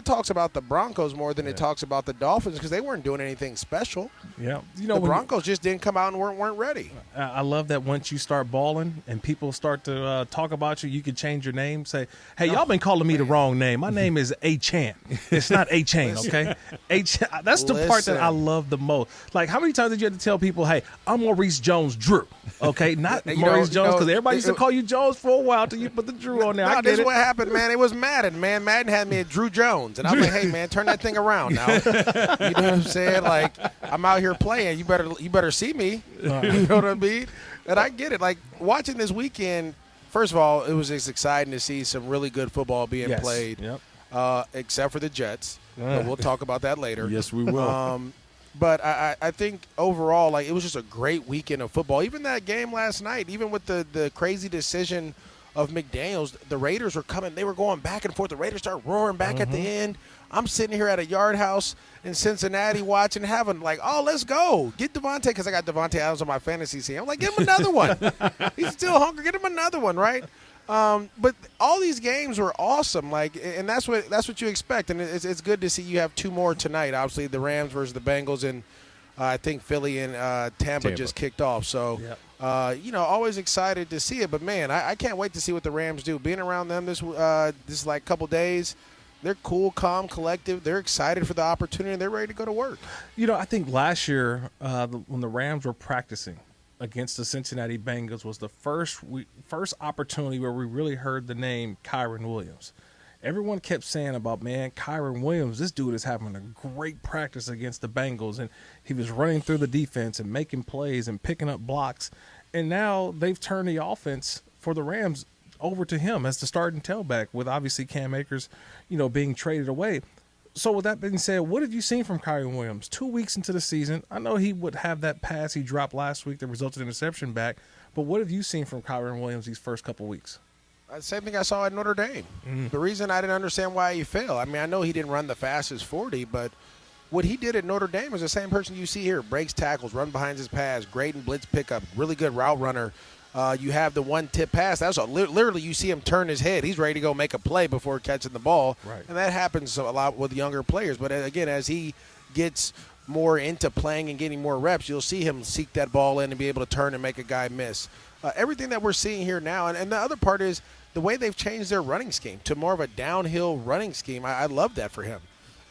talks about the Broncos more than it talks about the Dolphins because they weren't doing anything special. Yeah, the Broncos just didn't come out and weren't ready. I love that once you start balling and people start to talk about you, you can change your name. Say, hey, y'all been calling me the wrong name. My name is A-Chan. It's not A-Chain, okay? A-Chan. That's the part that I love the most. Like, how many times did you have to tell people, hey, I'm Maurice Jones-Drew, okay? Not Maurice Jones, because everybody used to call you Jones for a while till you put the Drew on there. I this is what happened, man. It was Madden, man. Madden had me at Drew Jones. And I was like, hey, man, turn that thing around now. You know what I'm saying? Like, I'm out here playing. You better see me. You know what I mean? And I get it. Like, watching this weekend, first of all, it was just exciting to see some really good football being played, except for the Jets. But we'll talk about that later. Yes, we will. But I think overall, like, it was just a great weekend of football. Even that game last night, even with the crazy decision of McDaniels, the Raiders were coming. They were going back and forth. The Raiders started roaring back at the end. I'm sitting here at a yard house in Cincinnati watching, having like, oh, let's go. Get Devontae, because I got Devontae Adams on my fantasy team. I'm like, get him another one. He's still hungry. Get him another one, right? But all these games were awesome, like, and that's what you expect, and it's good to see you have two more tonight. Obviously, the Rams versus the Bengals, and I think Philly and Tampa just kicked off. So, always excited to see it. But man, I can't wait to see what the Rams do. Being around them this like couple days, they're cool, calm, collective. They're excited for the opportunity, and they're ready to go to work. I think last year when the Rams were practicing against the Cincinnati Bengals was the first opportunity where we really heard the name Kyren Williams. Everyone kept saying about, man, Kyren Williams, this dude is having a great practice against the Bengals, and he was running through the defense and making plays and picking up blocks. And now they've turned the offense for the Rams over to him as the starting tailback, with obviously Cam Akers, being traded away. So with that being said, what have you seen from Kyren Williams 2 weeks into the season? I know he would have that pass he dropped last week that resulted in an interception back, but what have you seen from Kyren Williams these first couple weeks? Same thing I saw at Notre Dame. The reason I didn't understand why he fell, I mean, I know he didn't run the fastest 40, but what he did at Notre Dame is the same person you see here. Breaks tackles, run behind his pass, great in blitz pickup, really good route runner. You have the one tip pass. That's literally you see him turn his head. He's ready to go make a play before catching the ball. Right. And that happens a lot with younger players. But again, as he gets more into playing and getting more reps, you'll see him seek that ball in and be able to turn and make a guy miss. Everything that we're seeing here now, and the other part is the way they've changed their running scheme to more of a downhill running scheme. I love that for him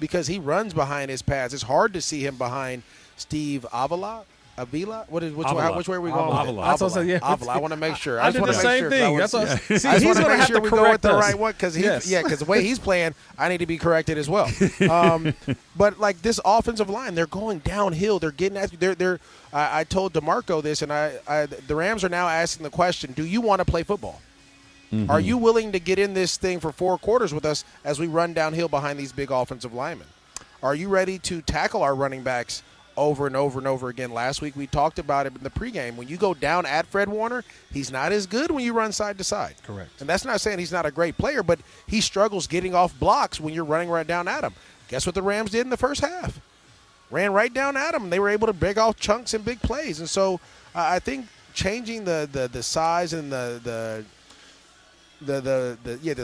because he runs behind his pads. It's hard to see him behind Steve Avila. Which way are we going? Avila. Avila. I want to make sure. I did the same thing. I just want to make sure we go with the right one because the way he's playing, I need to be corrected as well. But like this offensive line, they're going downhill. They're getting at you. I told DeMarco this, and the Rams are now asking the question: do you want to play football? Mm-hmm. Are you willing to get in this thing for 4 quarters with us as we run downhill behind these big offensive linemen? Are you ready to tackle our running backs over and over and over again? Last week we talked about it in the pregame. When you go down at Fred Warner, he's not as good when you run side to side. Correct. And that's not saying he's not a great player, but he struggles getting off blocks when you're running right down at him. Guess what the Rams did in the first half? Ran right down at him. They were able to break off chunks and big plays. And so I think changing the size and the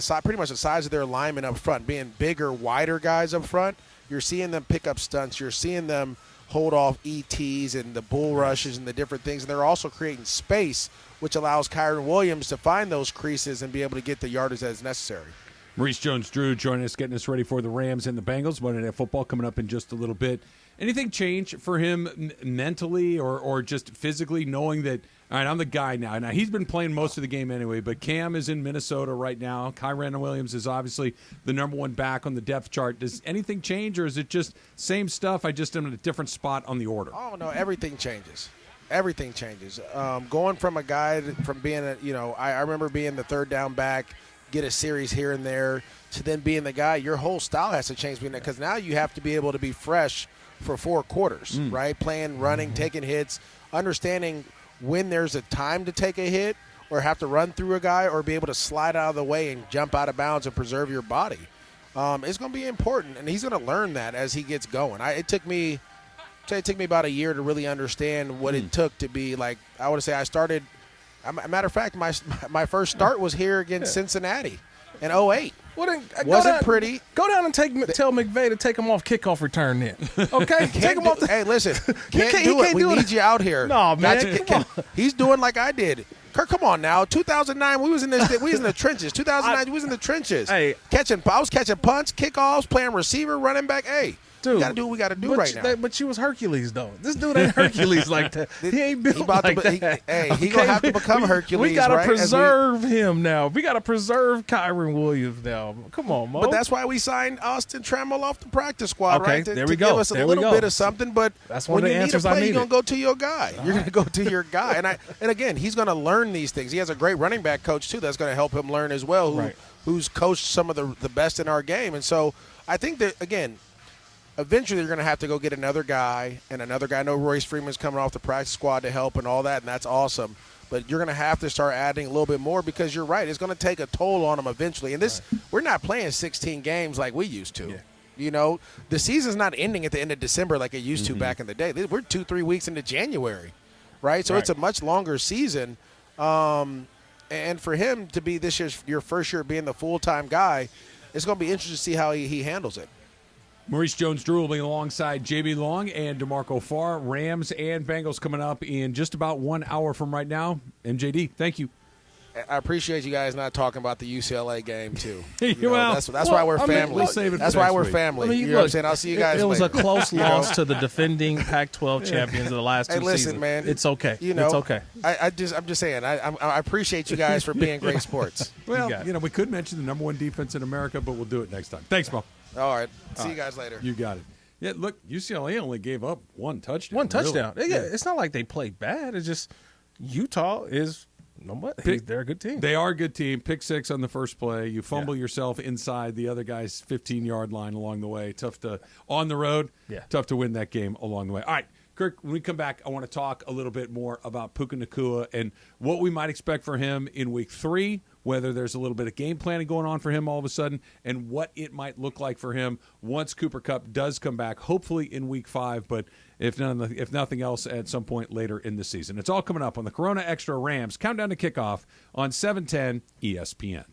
size, pretty much the size of their linemen up front, being bigger, wider guys up front, you're seeing them pick up stunts. You're seeing them hold off ETs and the bull rushes and the different things. And they're also creating space, which allows Kyren Williams to find those creases and be able to get the yardage that is necessary. Maurice Jones-Drew joining us, getting us ready for the Rams and the Bengals. Monday Night Football coming up in just a little bit. Anything change for him mentally or just physically, knowing that, all right, I'm the guy now. Now, he's been playing most of the game anyway, but Cam is in Minnesota right now. Kyren Williams is obviously the number one back on the depth chart. Does anything change, or is it just same stuff? I just am in a different spot on the order. Oh, no, everything changes. Everything changes. Going from a guy from being I remember being the third down back, get a series here and there, to then being the guy, your whole style has to change because now you have to be able to be fresh for 4 quarters, right? Playing, running, taking hits, understanding when there's a time to take a hit or have to run through a guy or be able to slide out of the way and jump out of bounds and preserve your body. It's going to be important, and he's going to learn that as he gets going. It took me about a year to really understand what it took to be like, I would say I started – a matter of fact, my first start was here against Cincinnati in 2008. Well, then, wasn't pretty. Go down and tell McVay to take him off kickoff return then. Okay? Take him off. Hey, listen. Can't do it. We need you out here. No, man. He's doing like I did. Kirk, come on now. 2009, we was in the trenches. 2009, we was in the trenches. Hey. I was catching punts, kickoffs, playing receiver, running back. Hey, Dude, we got to do what we got to do right now. But you was Hercules, though. This dude ain't Hercules like that. He ain't built like that. He going to have to become Hercules, We got to right? preserve him now. We got to preserve Kyron Williams now. Come on, Mo. But that's why we signed Austin Trammell off the practice squad, okay, right? There we to go. give us a little bit of something. But that's one of the answers I needed. You're going to go to your guy. You're going to go to your guy. And again, he's going to learn these things. He has a great running back coach, too, that's going to help him learn as well, who's coached some of the best in our game. And so I think that, again, eventually you're going to have to go get another guy and another guy. I know Royce Freeman's coming off the practice squad to help and all that, and that's awesome. But you're going to have to start adding a little bit more because you're right. It's going to take a toll on them eventually. And we're not playing 16 games like we used to. Yeah. You know, the season's not ending at the end of December like it used to back in the day. We're 2-3 weeks into January, right? So it's a much longer season. And for him to be this year's your first year being the full-time guy, it's going to be interesting to see how he handles it. Maurice Jones-Drew will be alongside J.B. Long and DeMarco Farr. Rams and Bengals coming up in just about 1 hour from right now. MJD, thank you. I appreciate you guys not talking about the UCLA game, too. Well, that's why we're family. We'll save it that's why we're family. You know what I'm saying? I'll see you guys later. It was a close loss to the defending Pac-12 champions of the last two seasons. Listen, man. It's okay. It's okay. I'm just saying, I appreciate you guys for being great sports. Well, we could mention the number one defense in America, but we'll do it next time. Thanks, Mo. All right. See you guys later. You got it. Yeah, look, UCLA only gave up one touchdown. One touchdown. Really. Yeah, it's not like they played bad. It's just Utah is they're a good team. They are a good team. Pick 6 on the first play. You fumble yourself inside the other guy's 15-yard line along the way. Tough to on the road. Yeah. Tough to win that game along the way. All right, Kirk, when we come back, I want to talk a little bit more about Puka Nacua and what we might expect for him in week 3, whether there's a little bit of game planning going on for him all of a sudden, and what it might look like for him once Cooper Kupp does come back, hopefully in week 5, but if nothing else at some point later in the season. It's all coming up on the Corona Extra Rams Countdown to Kickoff on 710 ESPN.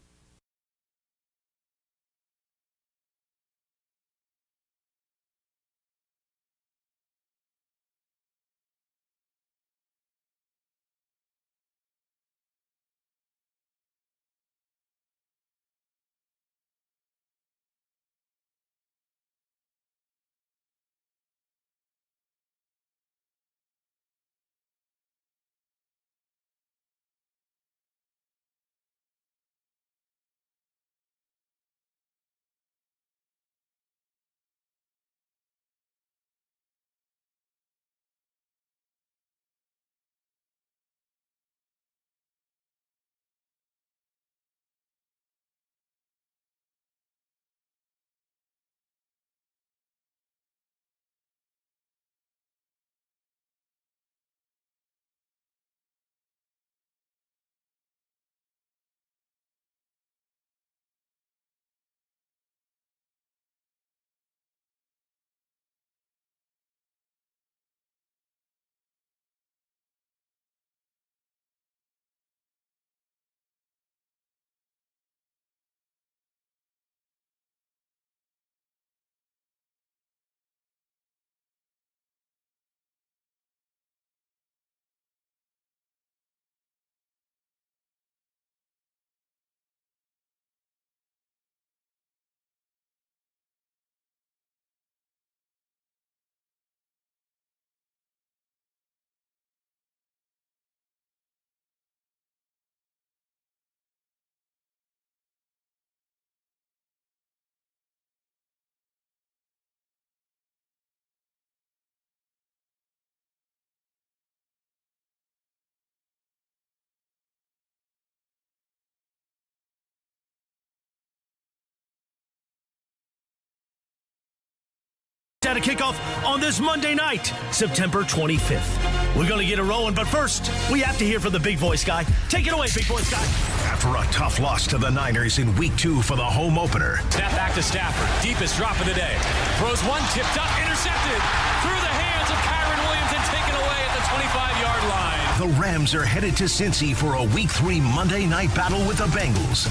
At a kickoff on this Monday night, September 25th. We're going to get it rolling, but first, we have to hear from the big voice guy. Take it away, big voice guy. After a tough loss to the Niners in week 2 for the home opener. Snap back to Stafford. Deepest drop of the day. Throws one, tipped up, intercepted. Through the hands of Kyron Williams and taken away at the 25-yard line. The Rams are headed to Cincy for a week 3 Monday night battle with the Bengals.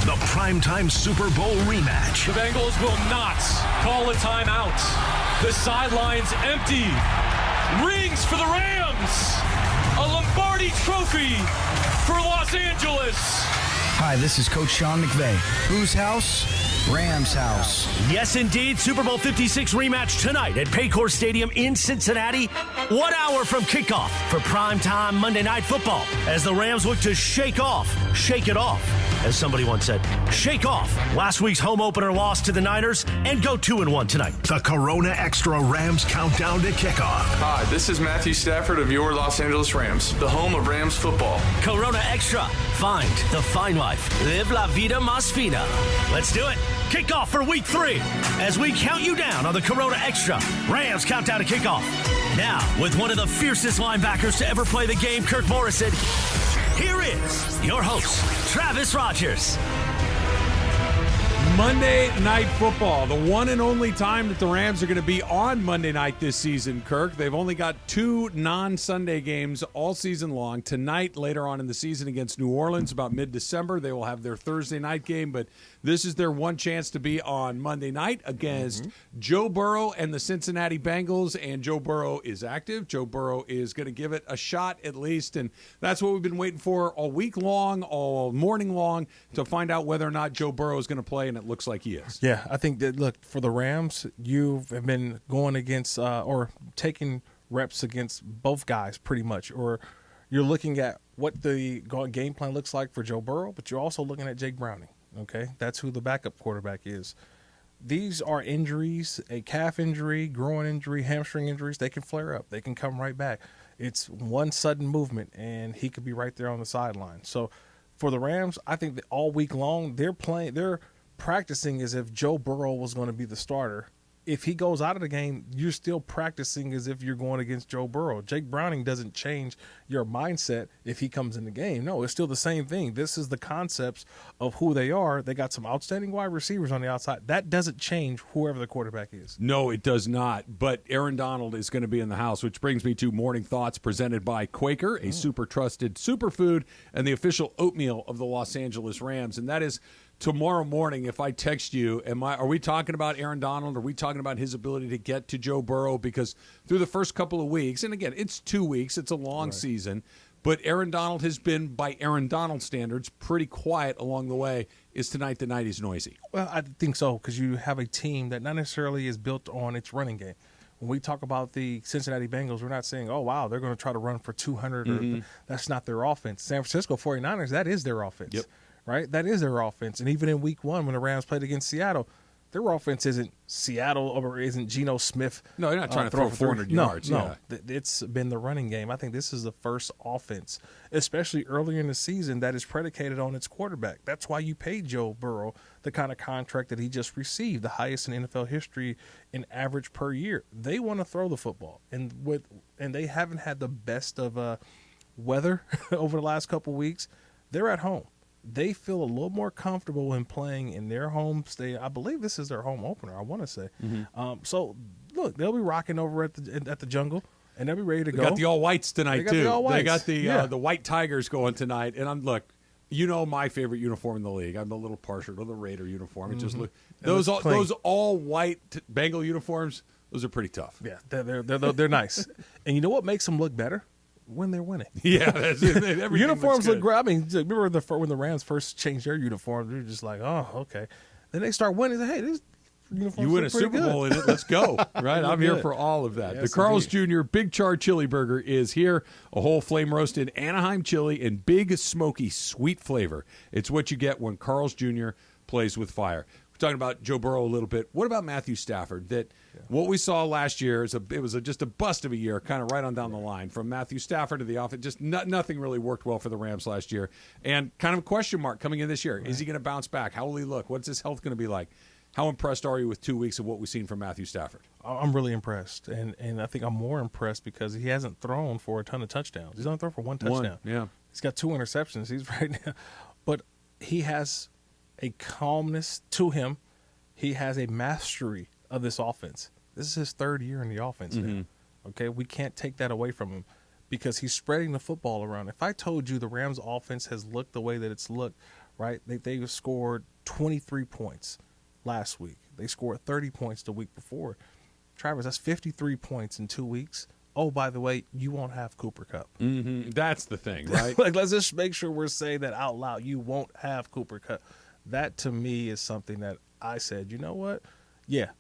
The primetime Super Bowl rematch. The Bengals will not call a timeout. The sideline's empty. Rings for the Rams. A Lombardi trophy for Los Angeles. Hi, this is Coach Sean McVay. Whose house? Rams house. Yes, indeed. Super Bowl 56 rematch tonight at Paycor Stadium in Cincinnati. 1 hour from kickoff for primetime Monday Night Football as the Rams look to shake it off. As somebody once said, shake off last week's home opener loss to the Niners and go 2-1 tonight. The Corona Extra Rams countdown to kickoff. Hi, this is Matthew Stafford of your Los Angeles Rams, the home of Rams football. Corona Extra. Find the fine life. Live la vida más fina. Let's do it. Kickoff for week 3 as we count you down on the Corona Extra Rams countdown to kickoff. Now, with one of the fiercest linebackers to ever play the game, Kirk Morrison, here is your host, Travis Rogers. Monday Night Football, the one and only time that the Rams are going to be on Monday night this season, Kirk. They've only got 2 non-Sunday games all season long. Tonight, later on in the season against New Orleans, about mid-December, they will have their Thursday night game, but this is their one chance to be on Monday night against Joe Burrow and the Cincinnati Bengals, and Joe Burrow is active. Joe Burrow is going to give it a shot at least, and that's what we've been waiting for all week long, all morning long, to find out whether or not Joe Burrow is going to play, and it looks like he is. Yeah, I think that, look, for the Rams, you've been going against or taking reps against both guys pretty much, or you're looking at what the game plan looks like for Joe Burrow, but you're also looking at Jake Browning. Okay, that's who the backup quarterback is. These are injuries, a calf injury, groin injury, hamstring injuries. They can flare up. They can come right back. It's one sudden movement, and he could be right there on the sideline. So for the Rams, I think that all week long they're practicing as if Joe Burrow was going to be the starter. If he goes out of the game, you're still practicing as if you're going against Joe Burrow. Jake Browning doesn't change your mindset if he comes in the game. No, it's still the same thing. This is the concepts of who they are. They got some outstanding wide receivers on the outside. That doesn't change whoever the quarterback is. No, it does not. But Aaron Donald is going to be in the house, which brings me to Morning Thoughts presented by Quaker, a super trusted superfood and the official oatmeal of the Los Angeles Rams. And that is tomorrow morning, if I text you, are we talking about Aaron Donald? Are we talking about his ability to get to Joe Burrow? Because through the first couple of weeks, and again, it's 2 weeks, it's a long season, but Aaron Donald has been, by Aaron Donald standards, pretty quiet along the way. Is tonight the night he's noisy? Well, I think so, because you have a team that not necessarily is built on its running game. When we talk about the Cincinnati Bengals, we're not saying, oh, wow, they're going to try to run for 200. Or that's not their offense. San Francisco 49ers, that is their offense. Yep. Right? That is their offense. And even in week 1 when the Rams played against Seattle, their offense isn't Seattle or isn't Geno Smith. No, they're not trying to throw 400 yards. No, it's been the running game. I think this is the first offense, especially early in the season, that is predicated on its quarterback. That's why you paid Joe Burrow the kind of contract that he just received, the highest in NFL history in average per year. They want to throw the football, and they haven't had the best of weather over the last couple weeks. They're at home. They feel a little more comfortable in playing in their home state. I believe this is their home opener, I want to say. So, look, they'll be rocking over at the Jungle, and they'll be ready to go. They got the all-whites tonight, too. They got the White Tigers going tonight. And look, you know my favorite uniform in the league. I'm a little partial to the Raider uniform. It just those all-white Bengal uniforms, those are pretty tough. Yeah, they're nice. And you know what makes them look better? When they're winning. Yeah. Uniforms look great. I mean, remember when the Rams first changed their uniforms, they were just like, oh, okay. Then they start winning. Hey, these uniforms you win a Super Bowl in it, let's go. Right? I'm here for all of that. Yes, the Carl's Jr. Big Char Chili Burger is here. A whole flame-roasted Anaheim chili and big, smoky, sweet flavor. It's what you get when Carl's Jr. plays with fire. Talking about Joe Burrow a little bit. What about Matthew Stafford? What we saw last year was just a bust of a year, kind of right on down the line from Matthew Stafford to the offense. Just nothing really worked well for the Rams last year, and kind of a question mark coming in this year. Right. Is he going to bounce back? How will he look? What's his health going to be like? How impressed are you with 2 weeks of what we've seen from Matthew Stafford? I'm really impressed, and I think I'm more impressed because he hasn't thrown for a ton of touchdowns. He's only thrown for one touchdown. Yeah, he's got 2 interceptions. He's right now, but he has a calmness to him. He has a mastery of this offense. This is his 3rd year in the offense now. Okay, we can't take that away from him because he's spreading the football around. If I told you the Rams offense has looked the way that it's looked, right, they scored 23 points last week. They scored 30 points the week before. Travis, that's 53 points in 2 weeks. Oh, by the way, you won't have Cooper Kupp. That's the thing, right? Like, let's just make sure we're saying that out loud. You won't have Cooper Kupp. That, to me, is something that I said, you know what? Yeah,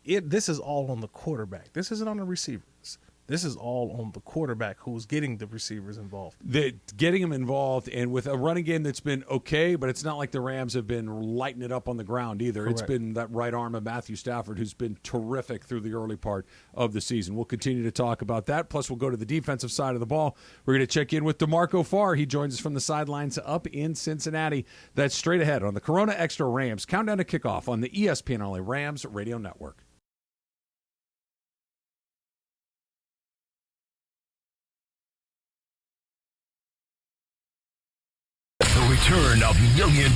this is all on the quarterback. This isn't on the receivers. This is all on the quarterback who's getting the receivers involved. Getting them involved, and with a running game that's been okay, but it's not like the Rams have been lighting it up on the ground either. Correct. It's been that right arm of Matthew Stafford who's been terrific through the early part of the season. We'll continue to talk about that. Plus, we'll go to the defensive side of the ball. We're going to check in with DeMarco Farr. He joins us from the sidelines up in Cincinnati. That's straight ahead on the Corona Extra Rams Countdown to Kickoff on the ESPN Only Rams Radio Network. Return of $1 Million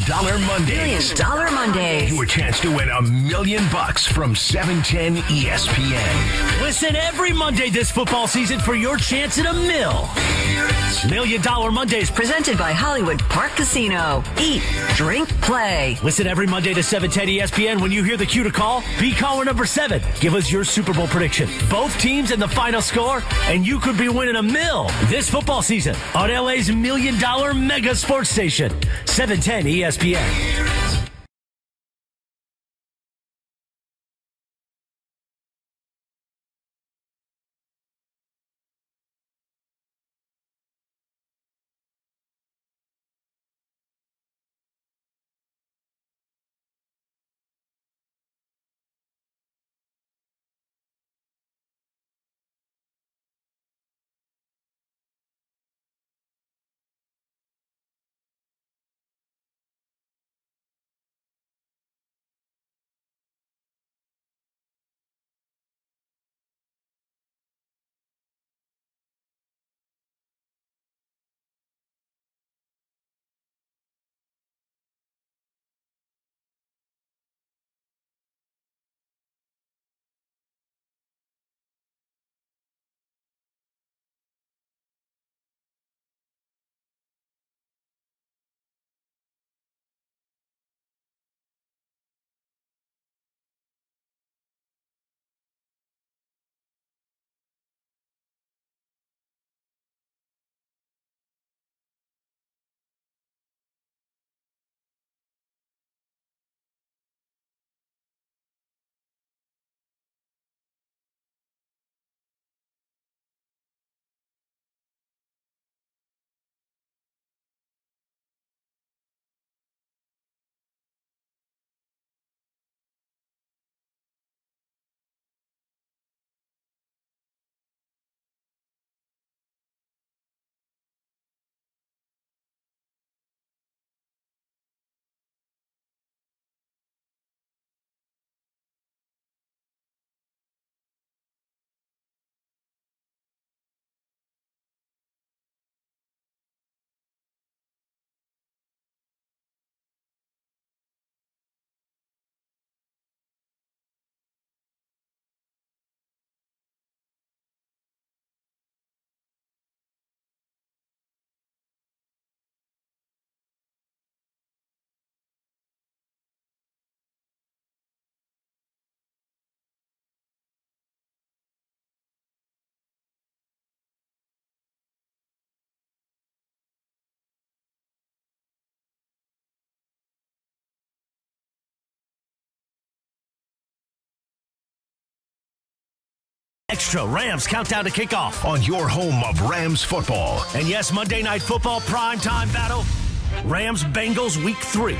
Mondays. $1 Million Mondays. Your chance to win $1 million from 710 ESPN. Listen every Monday this football season for your chance at $1 million. $1 Million Mondays. Presented by Hollywood Park Casino. Eat, drink, play. Listen every Monday to 710 ESPN. When you hear the cue to call, be caller number 7. Give us your Super Bowl prediction, both teams and the final score, and you could be winning $1 million this football season on LA's $1 Million Mega Sports Station, 710 ESPN. Extra Rams Countdown to Kickoff on your home of Rams football. And yes, Monday Night Football primetime battle, Rams Bengals Week 3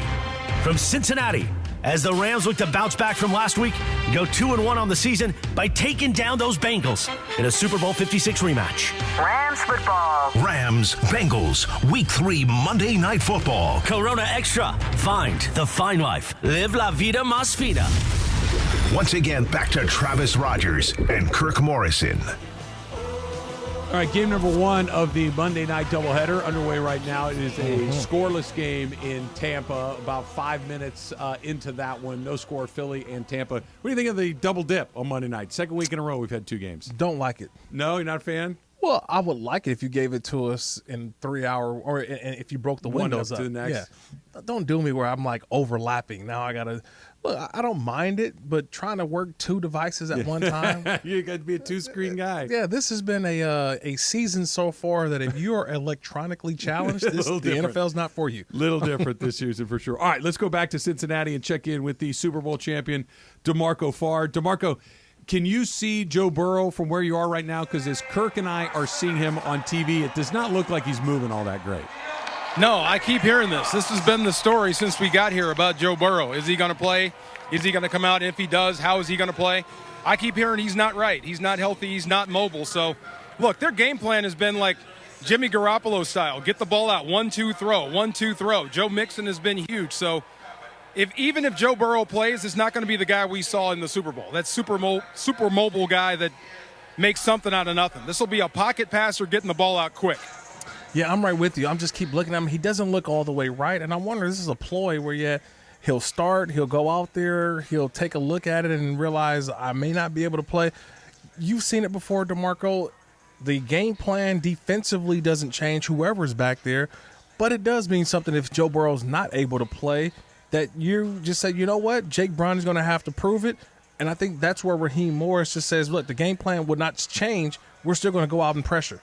from Cincinnati, as the Rams look to bounce back from last week, go 2-1 on the season by taking down those Bengals in a Super Bowl 56 rematch. Rams football. Rams Bengals Week 3 Monday Night Football. Corona Extra. Find the fine life. Live la vida más fina. Once again, back to Travis Rogers and Kirk Morrison. All right, game number 1 of the Monday night doubleheader underway right now. It is a scoreless game in Tampa. About 5 minutes into that one, no score, Philly and Tampa. What do you think of the double dip on Monday night? Second week in a row we've had 2 games. Don't like it. No, you're not a fan? Well, I would like it if you gave it to us in 3 hours, or if you broke the windows up. To the next. Yeah. Don't do me where I'm like overlapping. Now I got to. Look, I don't mind it, but trying to work 2 devices at one time. You got to be a 2-screen guy. Yeah, this has been a season so far that if you are electronically challenged, the NFL's not for you. Little different this season for sure. All right, let's go back to Cincinnati and check in with the Super Bowl champion, DeMarco Farr. DeMarco, can you see Joe Burrow from where you are right now? Because as Kirk and I are seeing him on TV, it does not look like he's moving all that great. No, I keep hearing this. This has been the story since we got here about Joe Burrow. Is he going to play? Is he going to come out? If he does, how is he going to play? I keep hearing he's not right. He's not healthy. He's not mobile. So, look, their game plan has been like Jimmy Garoppolo style. Get the ball out. 1-2 throw. 1-2 throw. Joe Mixon has been huge. So, even if Joe Burrow plays, it's not going to be the guy we saw in the Super Bowl. That super mobile guy that makes something out of nothing. This will be a pocket passer getting the ball out quick. Yeah, I'm right with you. I'm just keep looking at him. He doesn't look all the way right, and I'm wondering, this is a ploy where, he'll start, he'll go out there, he'll take a look at it and realize I may not be able to play. You've seen it before, DeMarco. The game plan defensively doesn't change, whoever's back there, but it does mean something if Joe Burrow's not able to play, that you just say, you know what, Jake Brown is going to have to prove it, and I think that's where Raheem Morris just says, look, the game plan would not change. We're still going to go out and pressure.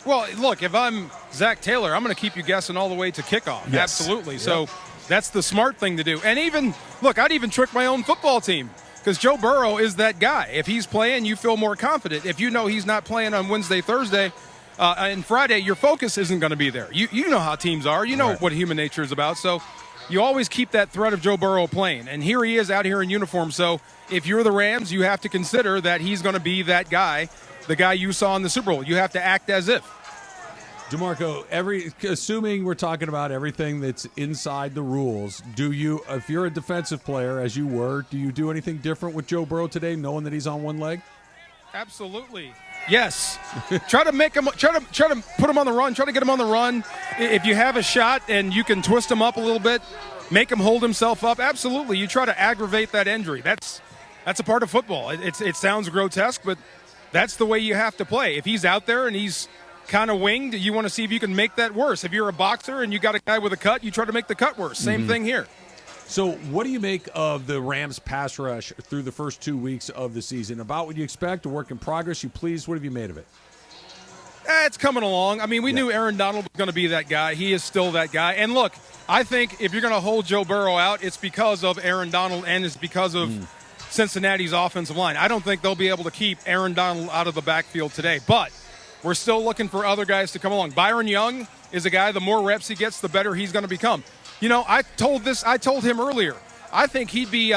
Well, look, if I'm Zach Taylor, I'm going to keep you guessing all the way to kickoff. Yes. Absolutely. Yep. So that's the smart thing to do. And I'd even trick my own football team because Joe Burrow is that guy. If he's playing, you feel more confident. If you know he's not playing on Wednesday, Thursday, and Friday, your focus isn't going to be there. You know how teams are. You know what human nature is about. So you always keep that threat of Joe Burrow playing. And here he is out here in uniform. So if you're the Rams, you have to consider that he's going to be that guy, the guy you saw in the Super Bowl. You have to act as if. DeMarco, assuming we're talking about everything that's inside the rules, if you're a defensive player, as you were, do you do anything different with Joe Burrow today, knowing that he's on one leg? Absolutely. Yes. Try to put him on the run. Try to get him on the run. If you have a shot and you can twist him up a little bit, make him hold himself up. Absolutely. You try to aggravate that injury. That's a part of football. It sounds grotesque, but that's the way you have to play. If he's out there and he's kind of winged, you want to see if you can make that worse. If you're a boxer and you got a guy with a cut, you try to make the cut worse. Same thing here. So what do you make of the Rams pass rush through the first 2 weeks of the season? About what you expect, a work in progress? You pleased? What have you made of it? It's coming along. I mean, we knew Aaron Donald was going to be that guy. He is still that guy. And look, I think if you're going to hold Joe Burrow out, it's because of Aaron Donald and it's because of Cincinnati's offensive line. I don't think they'll be able to keep Aaron Donald out of the backfield today. But we're still looking for other guys to come along. Byron Young is a guy, the more reps he gets, the better he's going to become. I told him earlier, I think he'd be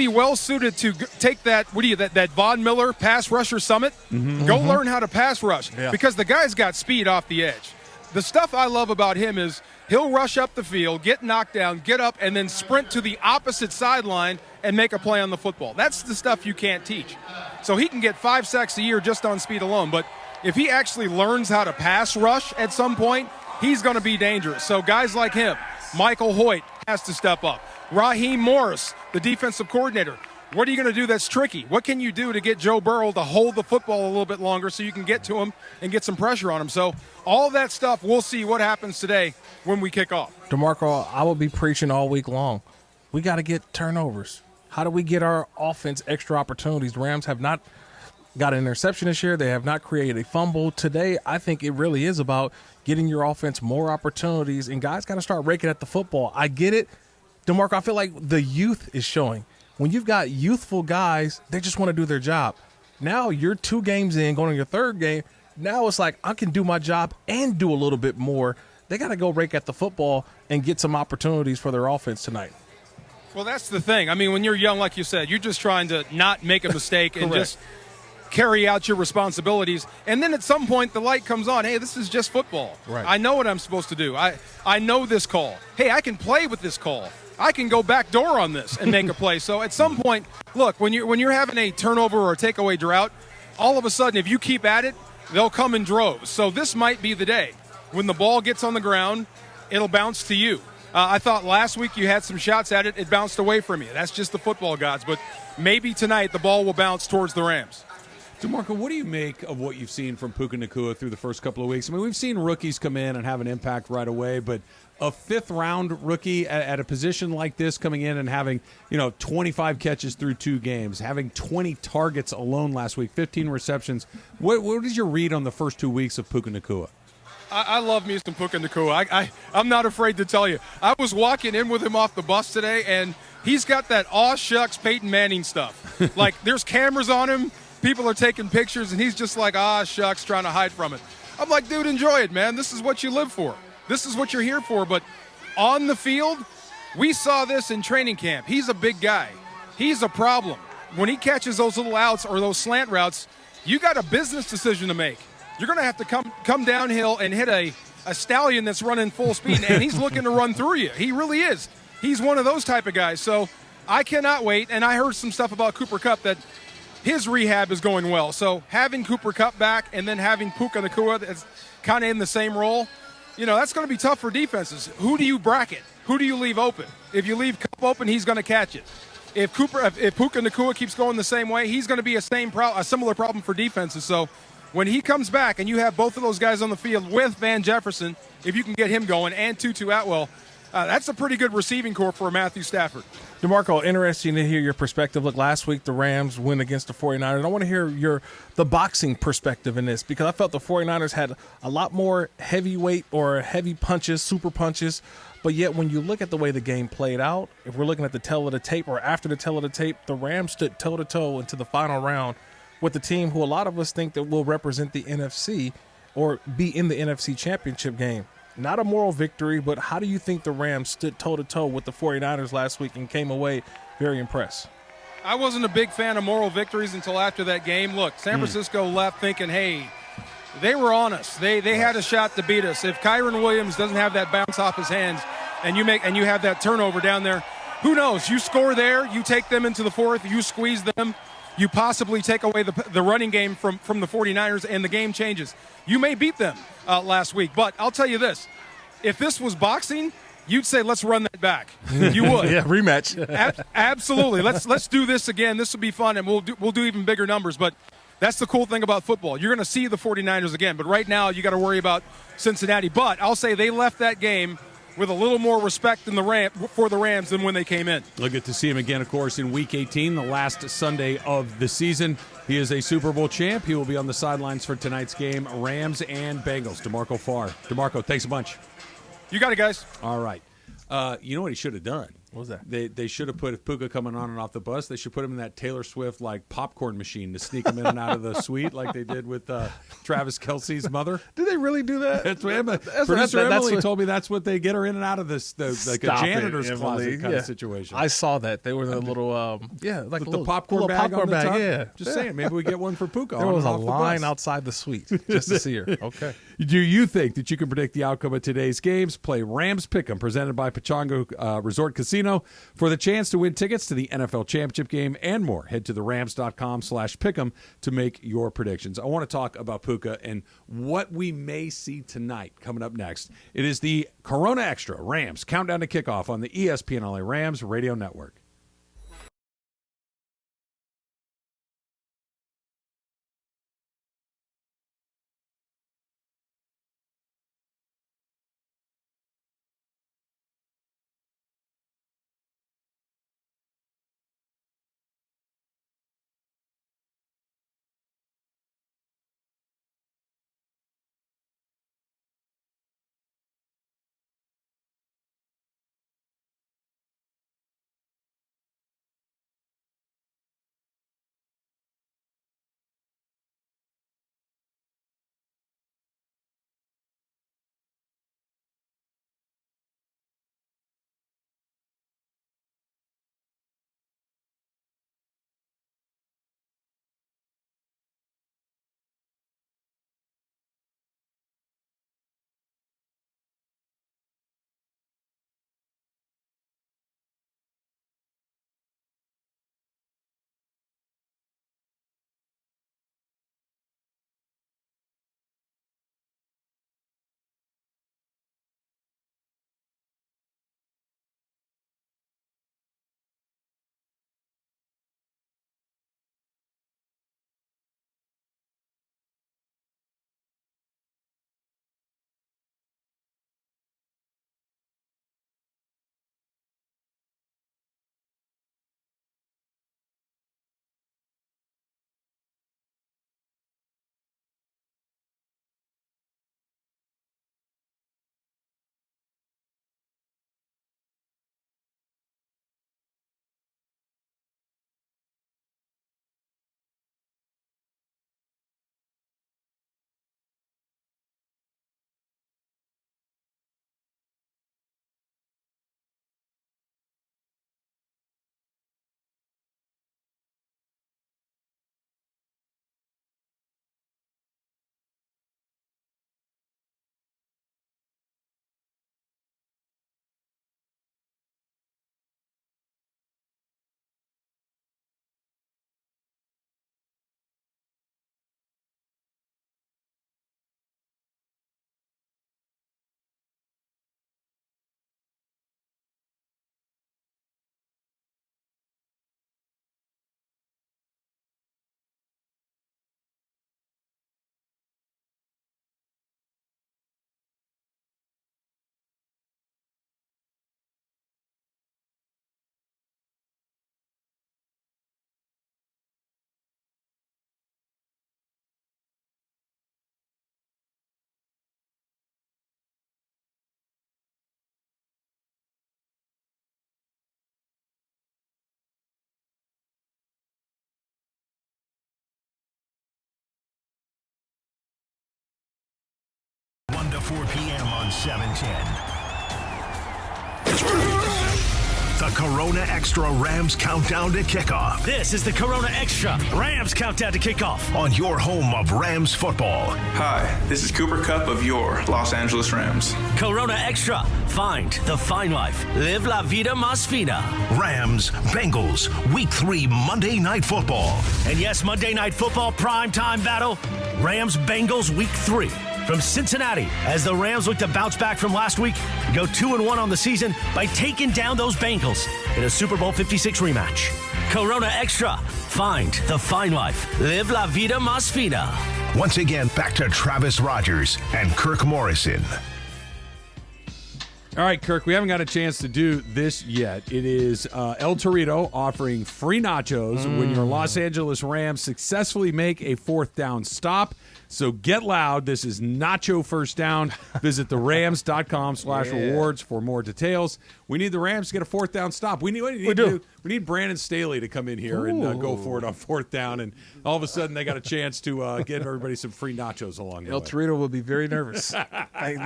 well suited to take that Von Miller pass rusher summit. Go learn how to pass rush because the guy's got speed off the edge. The stuff I love about him is he'll rush up the field, get knocked down, get up, and then sprint to the opposite sideline and make a play on the football. That's the stuff you can't teach. So he can get 5 sacks a year just on speed alone, but if he actually learns how to pass rush at some point, he's going to be dangerous. So guys like him, Michael Hoyt has to step up. Raheem Morris, the defensive coordinator. What are you going to do that's tricky? What can you do to get Joe Burrow to hold the football a little bit longer so you can get to him and get some pressure on him? So all that stuff, we'll see what happens today when we kick off. DeMarco, I will be preaching all week long. We got to get turnovers. How do we get our offense extra opportunities? The Rams have not got an interception this year. They have not created a fumble. Today, I think it really is about getting your offense more opportunities, and guys got to start raking at the football. I get it. DeMarco, I feel like the youth is showing. When you've got youthful guys, they just want to do their job. Now you're 2 games in, going on your 3rd game. Now it's like I can do my job and do a little bit more. They got to go rake at the football and get some opportunities for their offense tonight. Well, that's the thing. I mean, when you're young, like you said, you're just trying to not make a mistake and just carry out your responsibilities. And then at some point, the light comes on. Hey, this is just football. Right. I know what I'm supposed to do. I know this call. Hey, I can play with this call. I can go back door on this and make a play. So at some point, look, when you're having a turnover or a takeaway drought, all of a sudden, if you keep at it, they'll come in droves. So this might be the day. When the ball gets on the ground, it'll bounce to you. I thought last week you had some shots at it. It bounced away from you. That's just the football gods. But maybe tonight the ball will bounce towards the Rams. DeMarco, what do you make of what you've seen from Puka Nacua through the first couple of weeks? I mean, we've seen rookies come in and have an impact right away, but a fifth-round rookie at a position like this coming in and having, 25 catches through 2 games, having 20 targets alone last week, 15 receptions. What is your read on the first 2 weeks of Puka Nacua? I love me some Puka Nacua. I'm not afraid to tell you. I was walking in with him off the bus today, and he's got that aw shucks Peyton Manning stuff. Like, there's cameras on him. People are taking pictures, and he's just like, shucks, trying to hide from it. I'm like, dude, enjoy it, man. This is what you live for. This is what you're here for. But on the field, we saw this in training camp. He's a big guy. He's a problem. When he catches those little outs or those slant routes, you got a business decision to make. You're going to have to come downhill and hit a stallion that's running full speed, and he's looking to run through you. He really is. He's one of those type of guys. So I cannot wait, and I heard some stuff about Cooper Kupp that his rehab is going well. So having Cooper Kupp back and then having Puka Nacua that's kind of in the same role, that's going to be tough for defenses. Who do you bracket? Who do you leave open? If you leave Kupp open, he's going to catch it. If Puka Nacua keeps going the same way, he's going to be a similar problem for defenses. So when he comes back and you have both of those guys on the field with Van Jefferson, if you can get him going, and Tutu Atwell, that's a pretty good receiving corps for Matthew Stafford. DeMarco, interesting to hear your perspective. Look, last week the Rams win against the 49ers. I want to hear the boxing perspective in this, because I felt the 49ers had a lot more heavyweight or heavy punches, super punches. But yet when you look at the way the game played out, if we're looking at the tail of the tape or after the tail of the tape, the Rams stood toe-to-toe into the final round with the team who a lot of us think that will represent the NFC or be in the NFC Championship game. Not a moral victory, but how do you think the Rams stood toe-to-toe with the 49ers last week and came away very impressed? I wasn't a big fan of moral victories until after that game. Look, San Francisco left thinking, hey, they were on us. They had a shot to beat us. If Kyron Williams doesn't have that bounce off his hands and you have that turnover down there, who knows? You score there, you take them into the fourth, you squeeze them, you possibly take away the running game from the 49ers, and the game changes. You may beat them last week, but I'll tell you this. If this was boxing, you'd say, let's run that back. You would. Yeah, rematch. Absolutely. Let's do this again. This will be fun, and we'll do even bigger numbers. But that's the cool thing about football. You're going to see the 49ers again, but right now you got to worry about Cincinnati. But I'll say they left that game with a little more respect for the Rams than when they came in. We'll get to see him again, of course, in Week 18, the last Sunday of the season. He is a Super Bowl champ. He will be on the sidelines for tonight's game, Rams and Bengals. DeMarco Farr. DeMarco, thanks a bunch. You got it, guys. All right. You know what he should have done? What was that? They should have put, if Puka coming on and off the bus, they should put him in that Taylor Swift popcorn machine to sneak him in and out of the suite like they did with Travis Kelce's mother. Did they really do that? That's what Producer Emily told me. That's what they get her in and out of this, like a janitor's closet kind of situation. I saw that. They were the little, like the popcorn bag on the top. Yeah. Just saying, maybe we get one for Puka. There was a line outside the suite just to see her. Okay. Do you think that you can predict the outcome of today's games? Play Rams Pick'em, presented by Pechanga Resort Casino. For the chance to win tickets to the NFL Championship game and more, head to therams.com/pick'em to make your predictions. I want to talk about Puka and what we may see tonight coming up next. It is the Corona Extra Rams Countdown to Kickoff on the ESPN LA Rams Radio Network. 4 p.m. on 710. The Corona Extra Rams Countdown to Kickoff. This is the Corona Extra Rams Countdown to Kickoff. On your home of Rams football. Hi, this is Cooper Kupp of your Los Angeles Rams. Corona Extra. Find the fine life. Live la vida más fina. Rams, Bengals, Week 3 Monday Night Football. And yes, Monday Night Football primetime battle. Rams, Bengals, Week 3. From Cincinnati, as the Rams look to bounce back from last week, go 2-1 on the season by taking down those Bengals in a Super Bowl 56 rematch. Corona Extra. Find the fine life. Live la vida más fina. Once again, back to Travis Rogers and Kirk Morrison. All right, Kirk, we haven't got a chance to do this yet. It is El Torito offering free nachos when your Los Angeles Rams successfully make a fourth down stop. So get loud. This is Nacho First Down. Visit therams.com/rewards for more details. We need the Rams to get a fourth down stop. We need Brandon Staley to come in here and go for it on fourth down. And all of a sudden, they got a chance to give everybody some free nachos along the way. El Torito will be very nervous.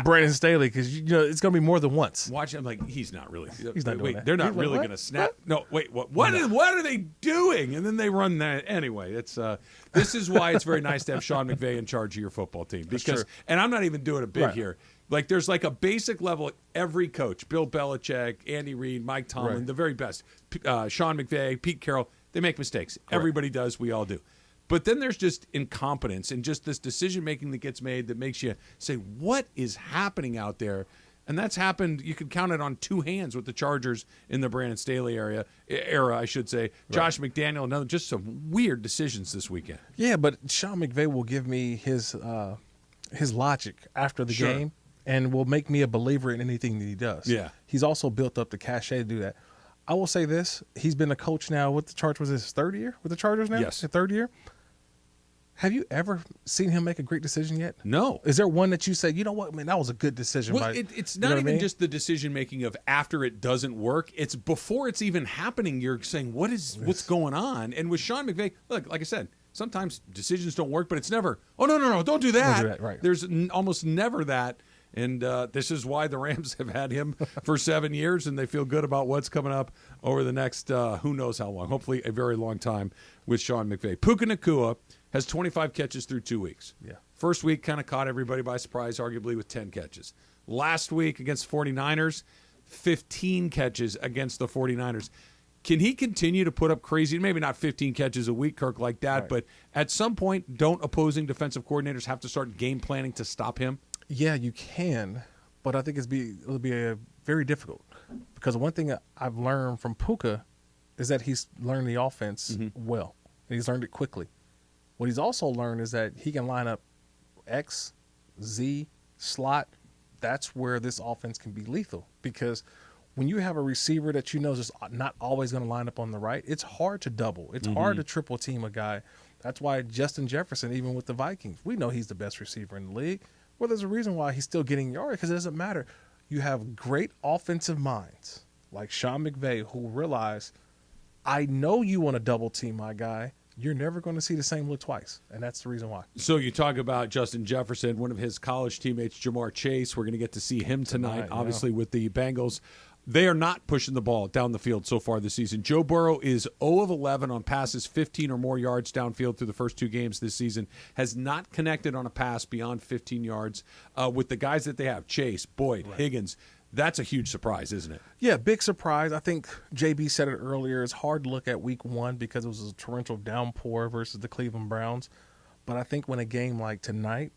Brandon Staley, because it's going to be more than once. Watch him like he's not really. He's not doing that. They're not really going to snap. What? No, wait. What are they doing? And then they run that anyway. It's this is why it's very nice to have Sean McVay in charge of your football team, because and I'm not even doing it big here. Like there's like a basic level. Every coach, Bill Belichick, Andy Reid, Mike Tomlin, the very best, Sean McVay, Pete Carroll, they make mistakes. Correct. Everybody does. We all do. But then there's just incompetence and just this decision making that gets made that makes you say, what is happening out there? And that's happened. You can count it on two hands with the Chargers in the Brandon Staley era, I should say. Josh McDaniel, just some weird decisions this weekend. Yeah, but Sean McVay will give me his logic after the game and will make me a believer in anything that he does. Yeah. He's also built up the cachet to do that. I will say this. He's been a coach now with the Chargers. Was his third year with the Chargers now? Yes. His third year? Have you ever seen him make a great decision yet? No. Is there one that you say, you know what, man, that was a good decision? Well, it's not even just the decision making of after it doesn't work. It's before it's even happening. You're saying, what's going on? And with Sean McVay, look, like I said, sometimes decisions don't work, but it's never, oh, no, don't do that. Don't do that, right. There's almost never that. And this is why the Rams have had him for 7 years, and they feel good about what's coming up over the next who knows how long, hopefully a very long time with Sean McVay. Puka Nacua has 25 catches through 2 weeks. Yeah. First week kind of caught everybody by surprise, arguably with 10 catches. Last week against 49ers, 15 catches against the 49ers. Can he continue to put up crazy, maybe not 15 catches a week, Kirk, like that, but at some point, don't opposing defensive coordinators have to start game planning to stop him? Yeah, you can, but I think it'll be very difficult because one thing I've learned from Puka is that he's learned the offense well, and he's learned it quickly. What he's also learned is that he can line up X, Z, slot. That's where this offense can be lethal because when you have a receiver that you know is just not always going to line up on the right, it's hard to double. It's hard to triple team a guy. That's why Justin Jefferson, even with the Vikings, we know he's the best receiver in the league. Well, there's a reason why he's still getting yards because it doesn't matter. You have great offensive minds like Sean McVay who realize, I know you want to double team my guy. You're never going to see the same look twice, and that's the reason why. So you talk about Justin Jefferson, one of his college teammates, Jamar Chase. We're going to get to see him tonight, obviously, with the Bengals. They are not pushing the ball down the field so far this season. Joe Burrow is 0 of 11 on passes, 15 or more yards downfield through the first 2 games this season. Has not connected on a pass beyond 15 yards with the guys that they have, Chase, Boyd, Higgins. That's a huge surprise, isn't it? Yeah, big surprise. I think JB said it earlier. It's hard to look at week 1 because it was a torrential downpour versus the Cleveland Browns. But I think when a game like tonight,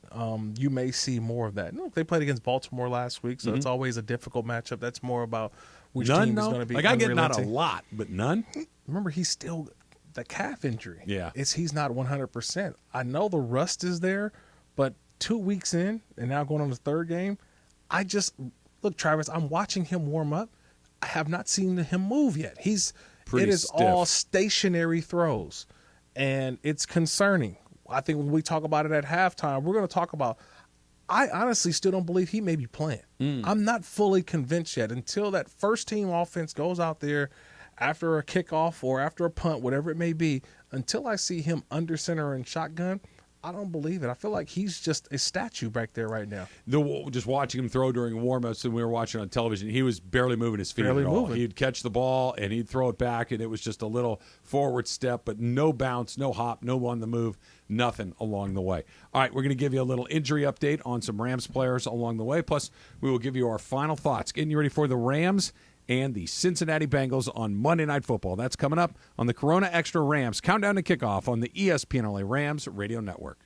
you may see more of that. Look, they played against Baltimore last week, so it's always a difficult matchup. That's more about which team is going to be. Like I get not a lot, but none. Remember, he's still the calf injury. Yeah, he's not 100%. I know the rust is there, but 2 weeks in and now going on the third game, look, Travis. I'm watching him warm up. I have not seen him move yet. It is stiff. All stationary throws, and it's concerning. I think when we talk about it at halftime, we're going to talk about I honestly still don't believe he may be playing. I'm not fully convinced yet until that first team offense goes out there after a kickoff or after a punt, whatever it may be, until I see him under center and shotgun, I don't believe it. I feel like he's just a statue back there right now. Just watching him throw during warm-ups and we were watching on television, he was barely moving his feet at all. He'd catch the ball and he'd throw it back, and it was just a little forward step, but no bounce, no hop, no on the move, nothing along the way. All right, we're going to give you a little injury update on some Rams players along the way. Plus, we will give you our final thoughts. Getting you ready for the Rams and the Cincinnati Bengals on Monday Night Football. That's coming up on the Corona Extra Rams Countdown to Kickoff on the ESPN LA Rams Radio Network.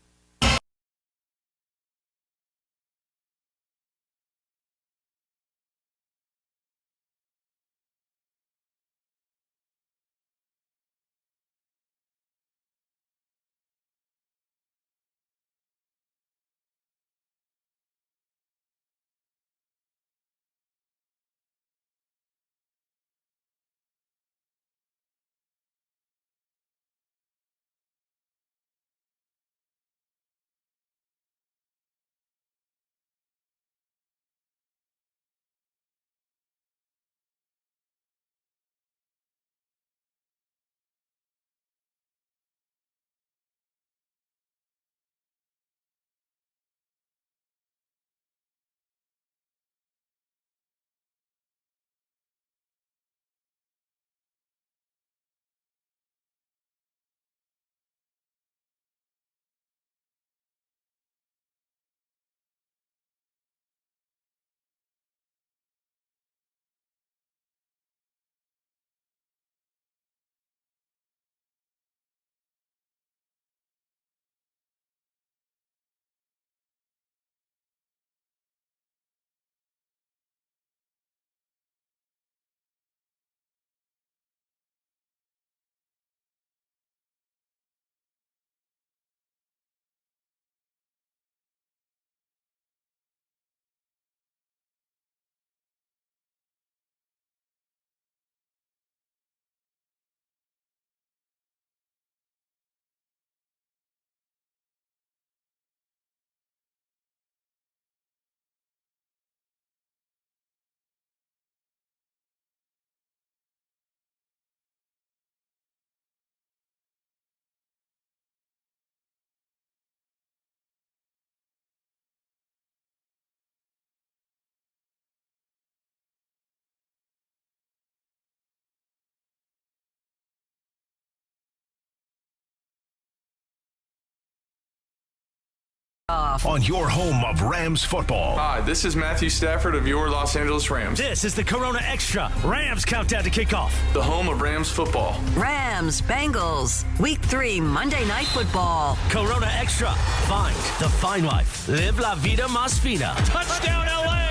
On your home of Rams football. Hi, this is Matthew Stafford of your Los Angeles Rams. This is the Corona Extra Rams Countdown to Kickoff. The home of Rams football. Rams, Bengals, Week 3 Monday Night Football. Corona Extra. Find the fine life. Live la vida más fina. Touchdown, LA!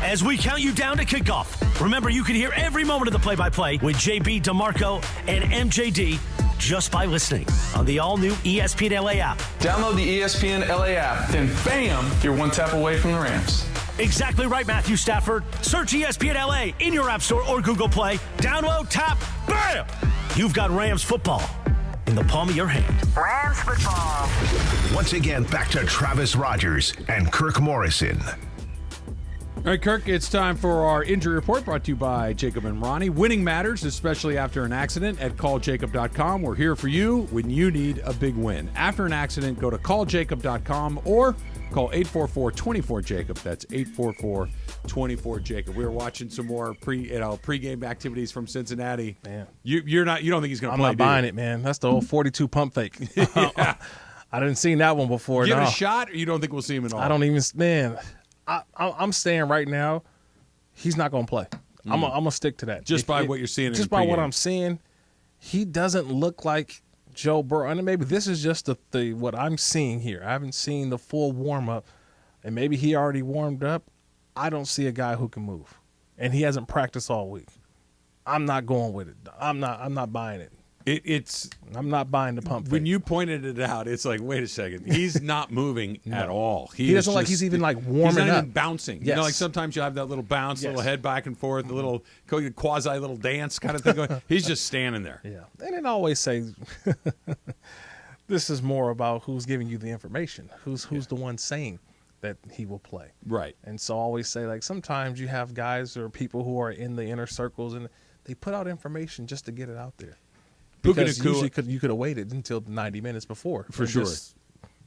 As we count you down to kickoff, remember you can hear every moment of the play-by-play with JB, DeMarco, and MJD just by listening on the all-new ESPN LA app. Download the ESPN LA app, then bam, you're one tap away from the Rams. Exactly right, Matthew Stafford. Search ESPN LA in your App Store or Google Play. Download, tap, bam! You've got Rams football in the palm of your hand. Rams football. Once again, back to Travis Rogers and Kirk Morrison. All right, Kirk, it's time for our injury report brought to you by Jacob and Ronnie. Winning matters, especially after an accident. At calljacob.com, we're here for you when you need a big win. After an accident, go to calljacob.com or call 844-24-JACOB. That's 844-24-JACOB. We were watching some more pregame activities from Cincinnati. Man, you don't think he's going to play? I'm not buying it, man. That's the old 42 pump fake. Yeah. I didn't see that one before. Give it a shot, or you don't think we'll see him at all? I don't even, man. I'm saying right now, he's not going to play. I'm going to stick to that. Just by what you're seeing. Just by what I'm seeing, he doesn't look like Joe Burrow. And maybe this is just the what I'm seeing here. I haven't seen the full warm up, and maybe he already warmed up. I don't see a guy who can move, and he hasn't practiced all week. I'm not going with it. I'm not buying it. I'm not buying the pump fake. When you pointed it out, it's like, wait a second. He's not moving at all. He doesn't look like he's even like warming up. He's not even bouncing. Yes. You know, like sometimes you have that little bounce, little head back and forth, the little quasi little dance kind of thing going. He's just standing there. Yeah. They didn't always say this is more about who's giving you the information, who's the one saying that he will play. Right. And so I always say, like, sometimes you have guys or people who are in the inner circles and they put out information just to get it out there. Because usually you could have waited until 90 minutes before. For sure.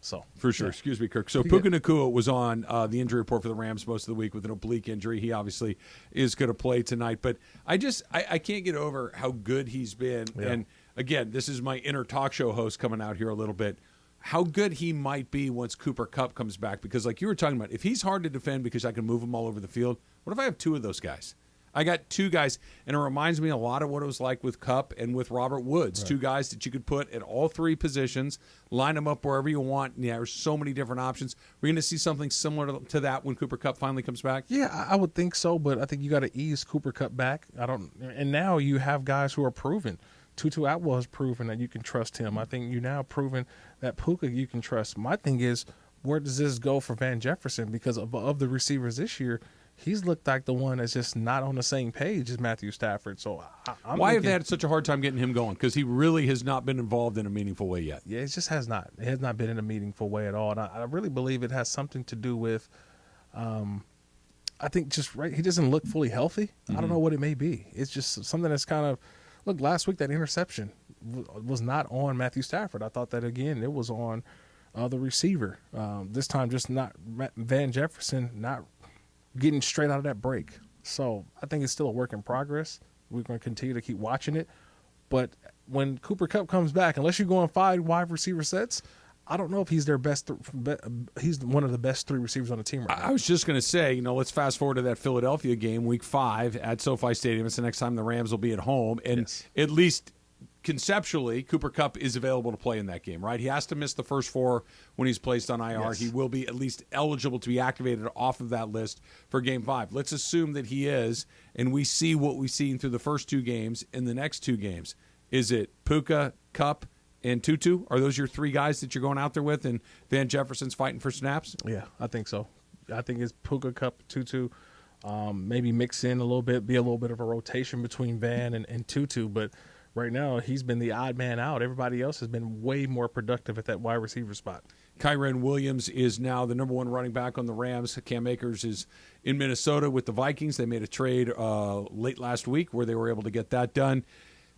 So for sure. Excuse me, Kirk. So Puka Nacua was on the injury report for the Rams most of the week with an oblique injury. He obviously is going to play tonight. But I can't get over how good he's been. Yeah. And, again, this is my inner talk show host coming out here a little bit. How good he might be once Cooper Kupp comes back. Because like you were talking about, if he's hard to defend because I can move him all over the field, what if I have two of those guys? I got two guys, and it reminds me a lot of what it was like with Kupp and with Robert Woods, right. Two guys that you could put at all three positions, line them up wherever you want. Yeah, there's so many different options. We're going to see something similar to that when Cooper Kupp finally comes back? Yeah, I would think so, but I think you got to ease Cooper Kupp back. And now you have guys who are proven. Tutu Atwell has proven that you can trust him. I think you now proven that Puka you can trust. My thing is, where does this go for Van Jefferson? Because of the receivers this year, he's looked like the one that's just not on the same page as Matthew Stafford. So why have they had such a hard time getting him going? Because he really has not been involved in a meaningful way yet. Yeah, it just has not. It has not been in a meaningful way at all. And I really believe it has something to do with, I think he doesn't look fully healthy. I don't know what it may be. It's just something that's kind of, look, last week that interception was not on Matthew Stafford. I thought that, again, it was on the receiver. This time just not Van Jefferson, not getting straight out of that break. So I think it's still a work in progress. We're going to continue to keep watching it. But when Cooper Kupp comes back, unless you go on 5 wide receiver sets, I don't know if he's their best. He's one of the best 3 receivers on the team right now. I was just going to say, let's fast forward to that Philadelphia game, Week 5 at SoFi Stadium. It's the next time the Rams will be at home. And at least conceptually, Cooper Kupp is available to play in that game, right? He has to miss the first 4 when he's placed on IR. Yes. He will be at least eligible to be activated off of that list for Game 5. Let's assume that he is, and we see what we've seen through the first 2 games in the next 2 games. Is it Puka, Kupp, and Tutu? Are those your 3 guys that you're going out there with, and Van Jefferson's fighting for snaps? Yeah, I think so. I think it's Puka, Kupp, Tutu. Maybe mix in a little bit, be a little bit of a rotation between Van and Tutu, but right now, he's been the odd man out. Everybody else has been way more productive at that wide receiver spot. Kyren Williams is now the number 1 running back on the Rams. Cam Akers is in Minnesota with the Vikings. They made a trade late last week where they were able to get that done.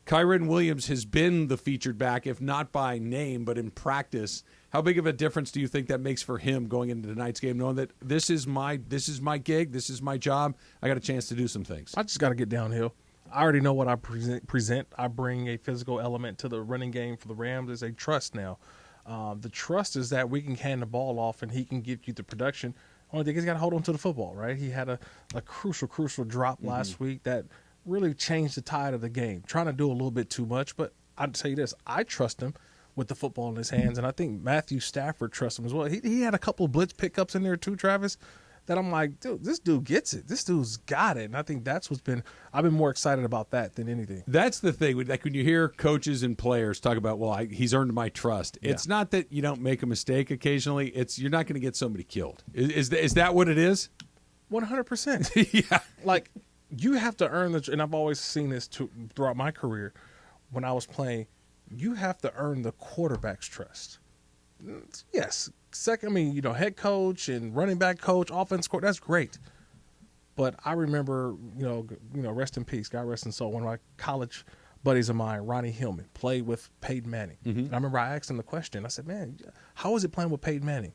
Kyren Williams has been the featured back, if not by name, but in practice. How big of a difference do you think that makes for him going into tonight's game, knowing that this is my gig, this is my job, I got a chance to do some things? I just got to get downhill. I already know what I present. I bring a physical element to the running game for the Rams. There's a trust now. The trust is that we can hand the ball off and he can give you the production. Only thing he's got to hold on to the football, right? He had a crucial drop last week that really changed the tide of the game. Trying to do a little bit too much, but I'll tell you this, I trust him with the football in his hands, and I think Matthew Stafford trusts him as well. He had a couple of blitz pickups in there too, Travis, that I'm like, dude, this dude gets it. This dude's got it. And I think that's I've been more excited about that than anything. That's the thing. Like when you hear coaches and players talk about, he's earned my trust. Yeah. It's not that you don't make a mistake occasionally. It's you're not going to get somebody killed. Is that what it is? 100%. Yeah. Like you have to earn and I've always seen this throughout my career when I was playing, you have to earn the quarterback's trust. Yes. Second, head coach and running back coach, offense coach, that's great. But I remember, rest in peace, God rest his soul, one of my college buddies of mine, Ronnie Hillman, played with Peyton Manning. Mm-hmm. And I remember I asked him the question. I said, man, how is it playing with Peyton Manning?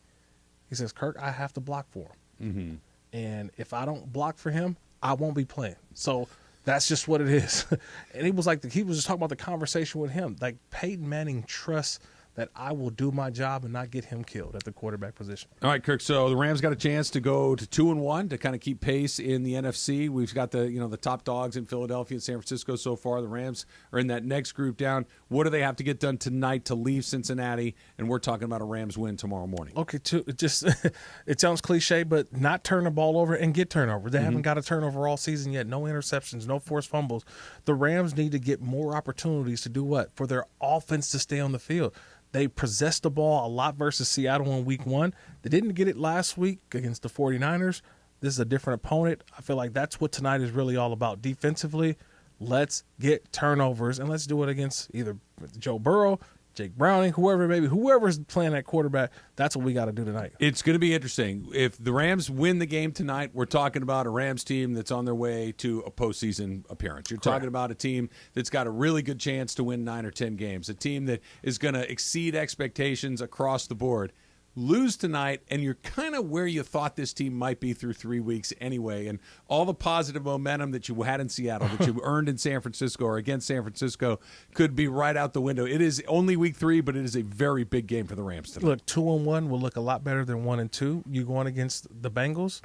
He says, Kirk, I have to block for him. Mm-hmm. And if I don't block for him, I won't be playing. So that's just what it is. And he was just talking about the conversation with him. Like Peyton Manning trusts that I will do my job and not get him killed at the quarterback position. All right, Kirk. So the Rams got a chance to go to 2-1 to kind of keep pace in the NFC. We've got the top dogs in Philadelphia and San Francisco so far. The Rams are in that next group down. What do they have to get done tonight to leave Cincinnati? And we're talking about a Rams win tomorrow morning. Okay, it sounds cliche, but not turn the ball over and get turnovers. They haven't got a turnover all season yet. No interceptions, no forced fumbles. The Rams need to get more opportunities to do what? For their offense to stay on the field. They possessed the ball a lot versus Seattle in week 1. They didn't get it last week against the 49ers. This is a different opponent. I feel like that's what tonight is really all about. Defensively, let's get turnovers, and let's do it against either Joe Burrow, Jake Browning, whoever it may be, whoever's playing that quarterback. That's what we got to do tonight. It's going to be interesting. If the Rams win the game tonight, we're talking about a Rams team that's on their way to a postseason appearance. You're talking about a team that's got a really good chance to win 9 or 10 games, a team that is going to exceed expectations across the board. lose tonight, and you're kind of where you thought this team might be through 3 weeks anyway. And all the positive momentum that you had in Seattle, that you earned in San Francisco or against San Francisco, could be right out the window. It is only week 3, but it is a very big game for the Rams tonight. Look, 2-1 will look a lot better than 1-2. You going against the Bengals,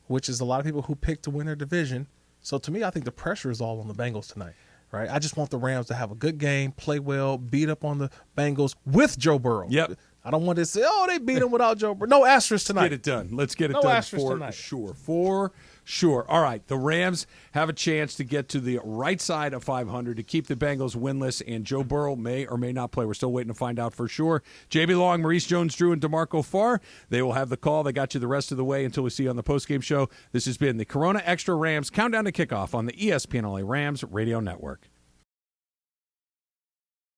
which is a lot of people who pick to win their division. So to me, I think the pressure is all on the Bengals tonight. Right? I just want the Rams to have a good game, play well, beat up on the Bengals with Joe Burrow. Yep. I don't want to say, they beat him without Joe Burrow. No asterisk tonight. Get it done. Let's get it no done asterisk for tonight. sure. For sure. All right. The Rams have a chance to get to the right side of 500 to keep the Bengals winless, and Joe Burrow may or may not play. We're still waiting to find out for sure. JB Long, Maurice Jones-Drew, and DeMarco Farr, they will have the call. They got you the rest of the way until we see you on the postgame show. This has been the Corona Extra Rams Countdown to Kickoff on the ESPN LA Rams Radio Network.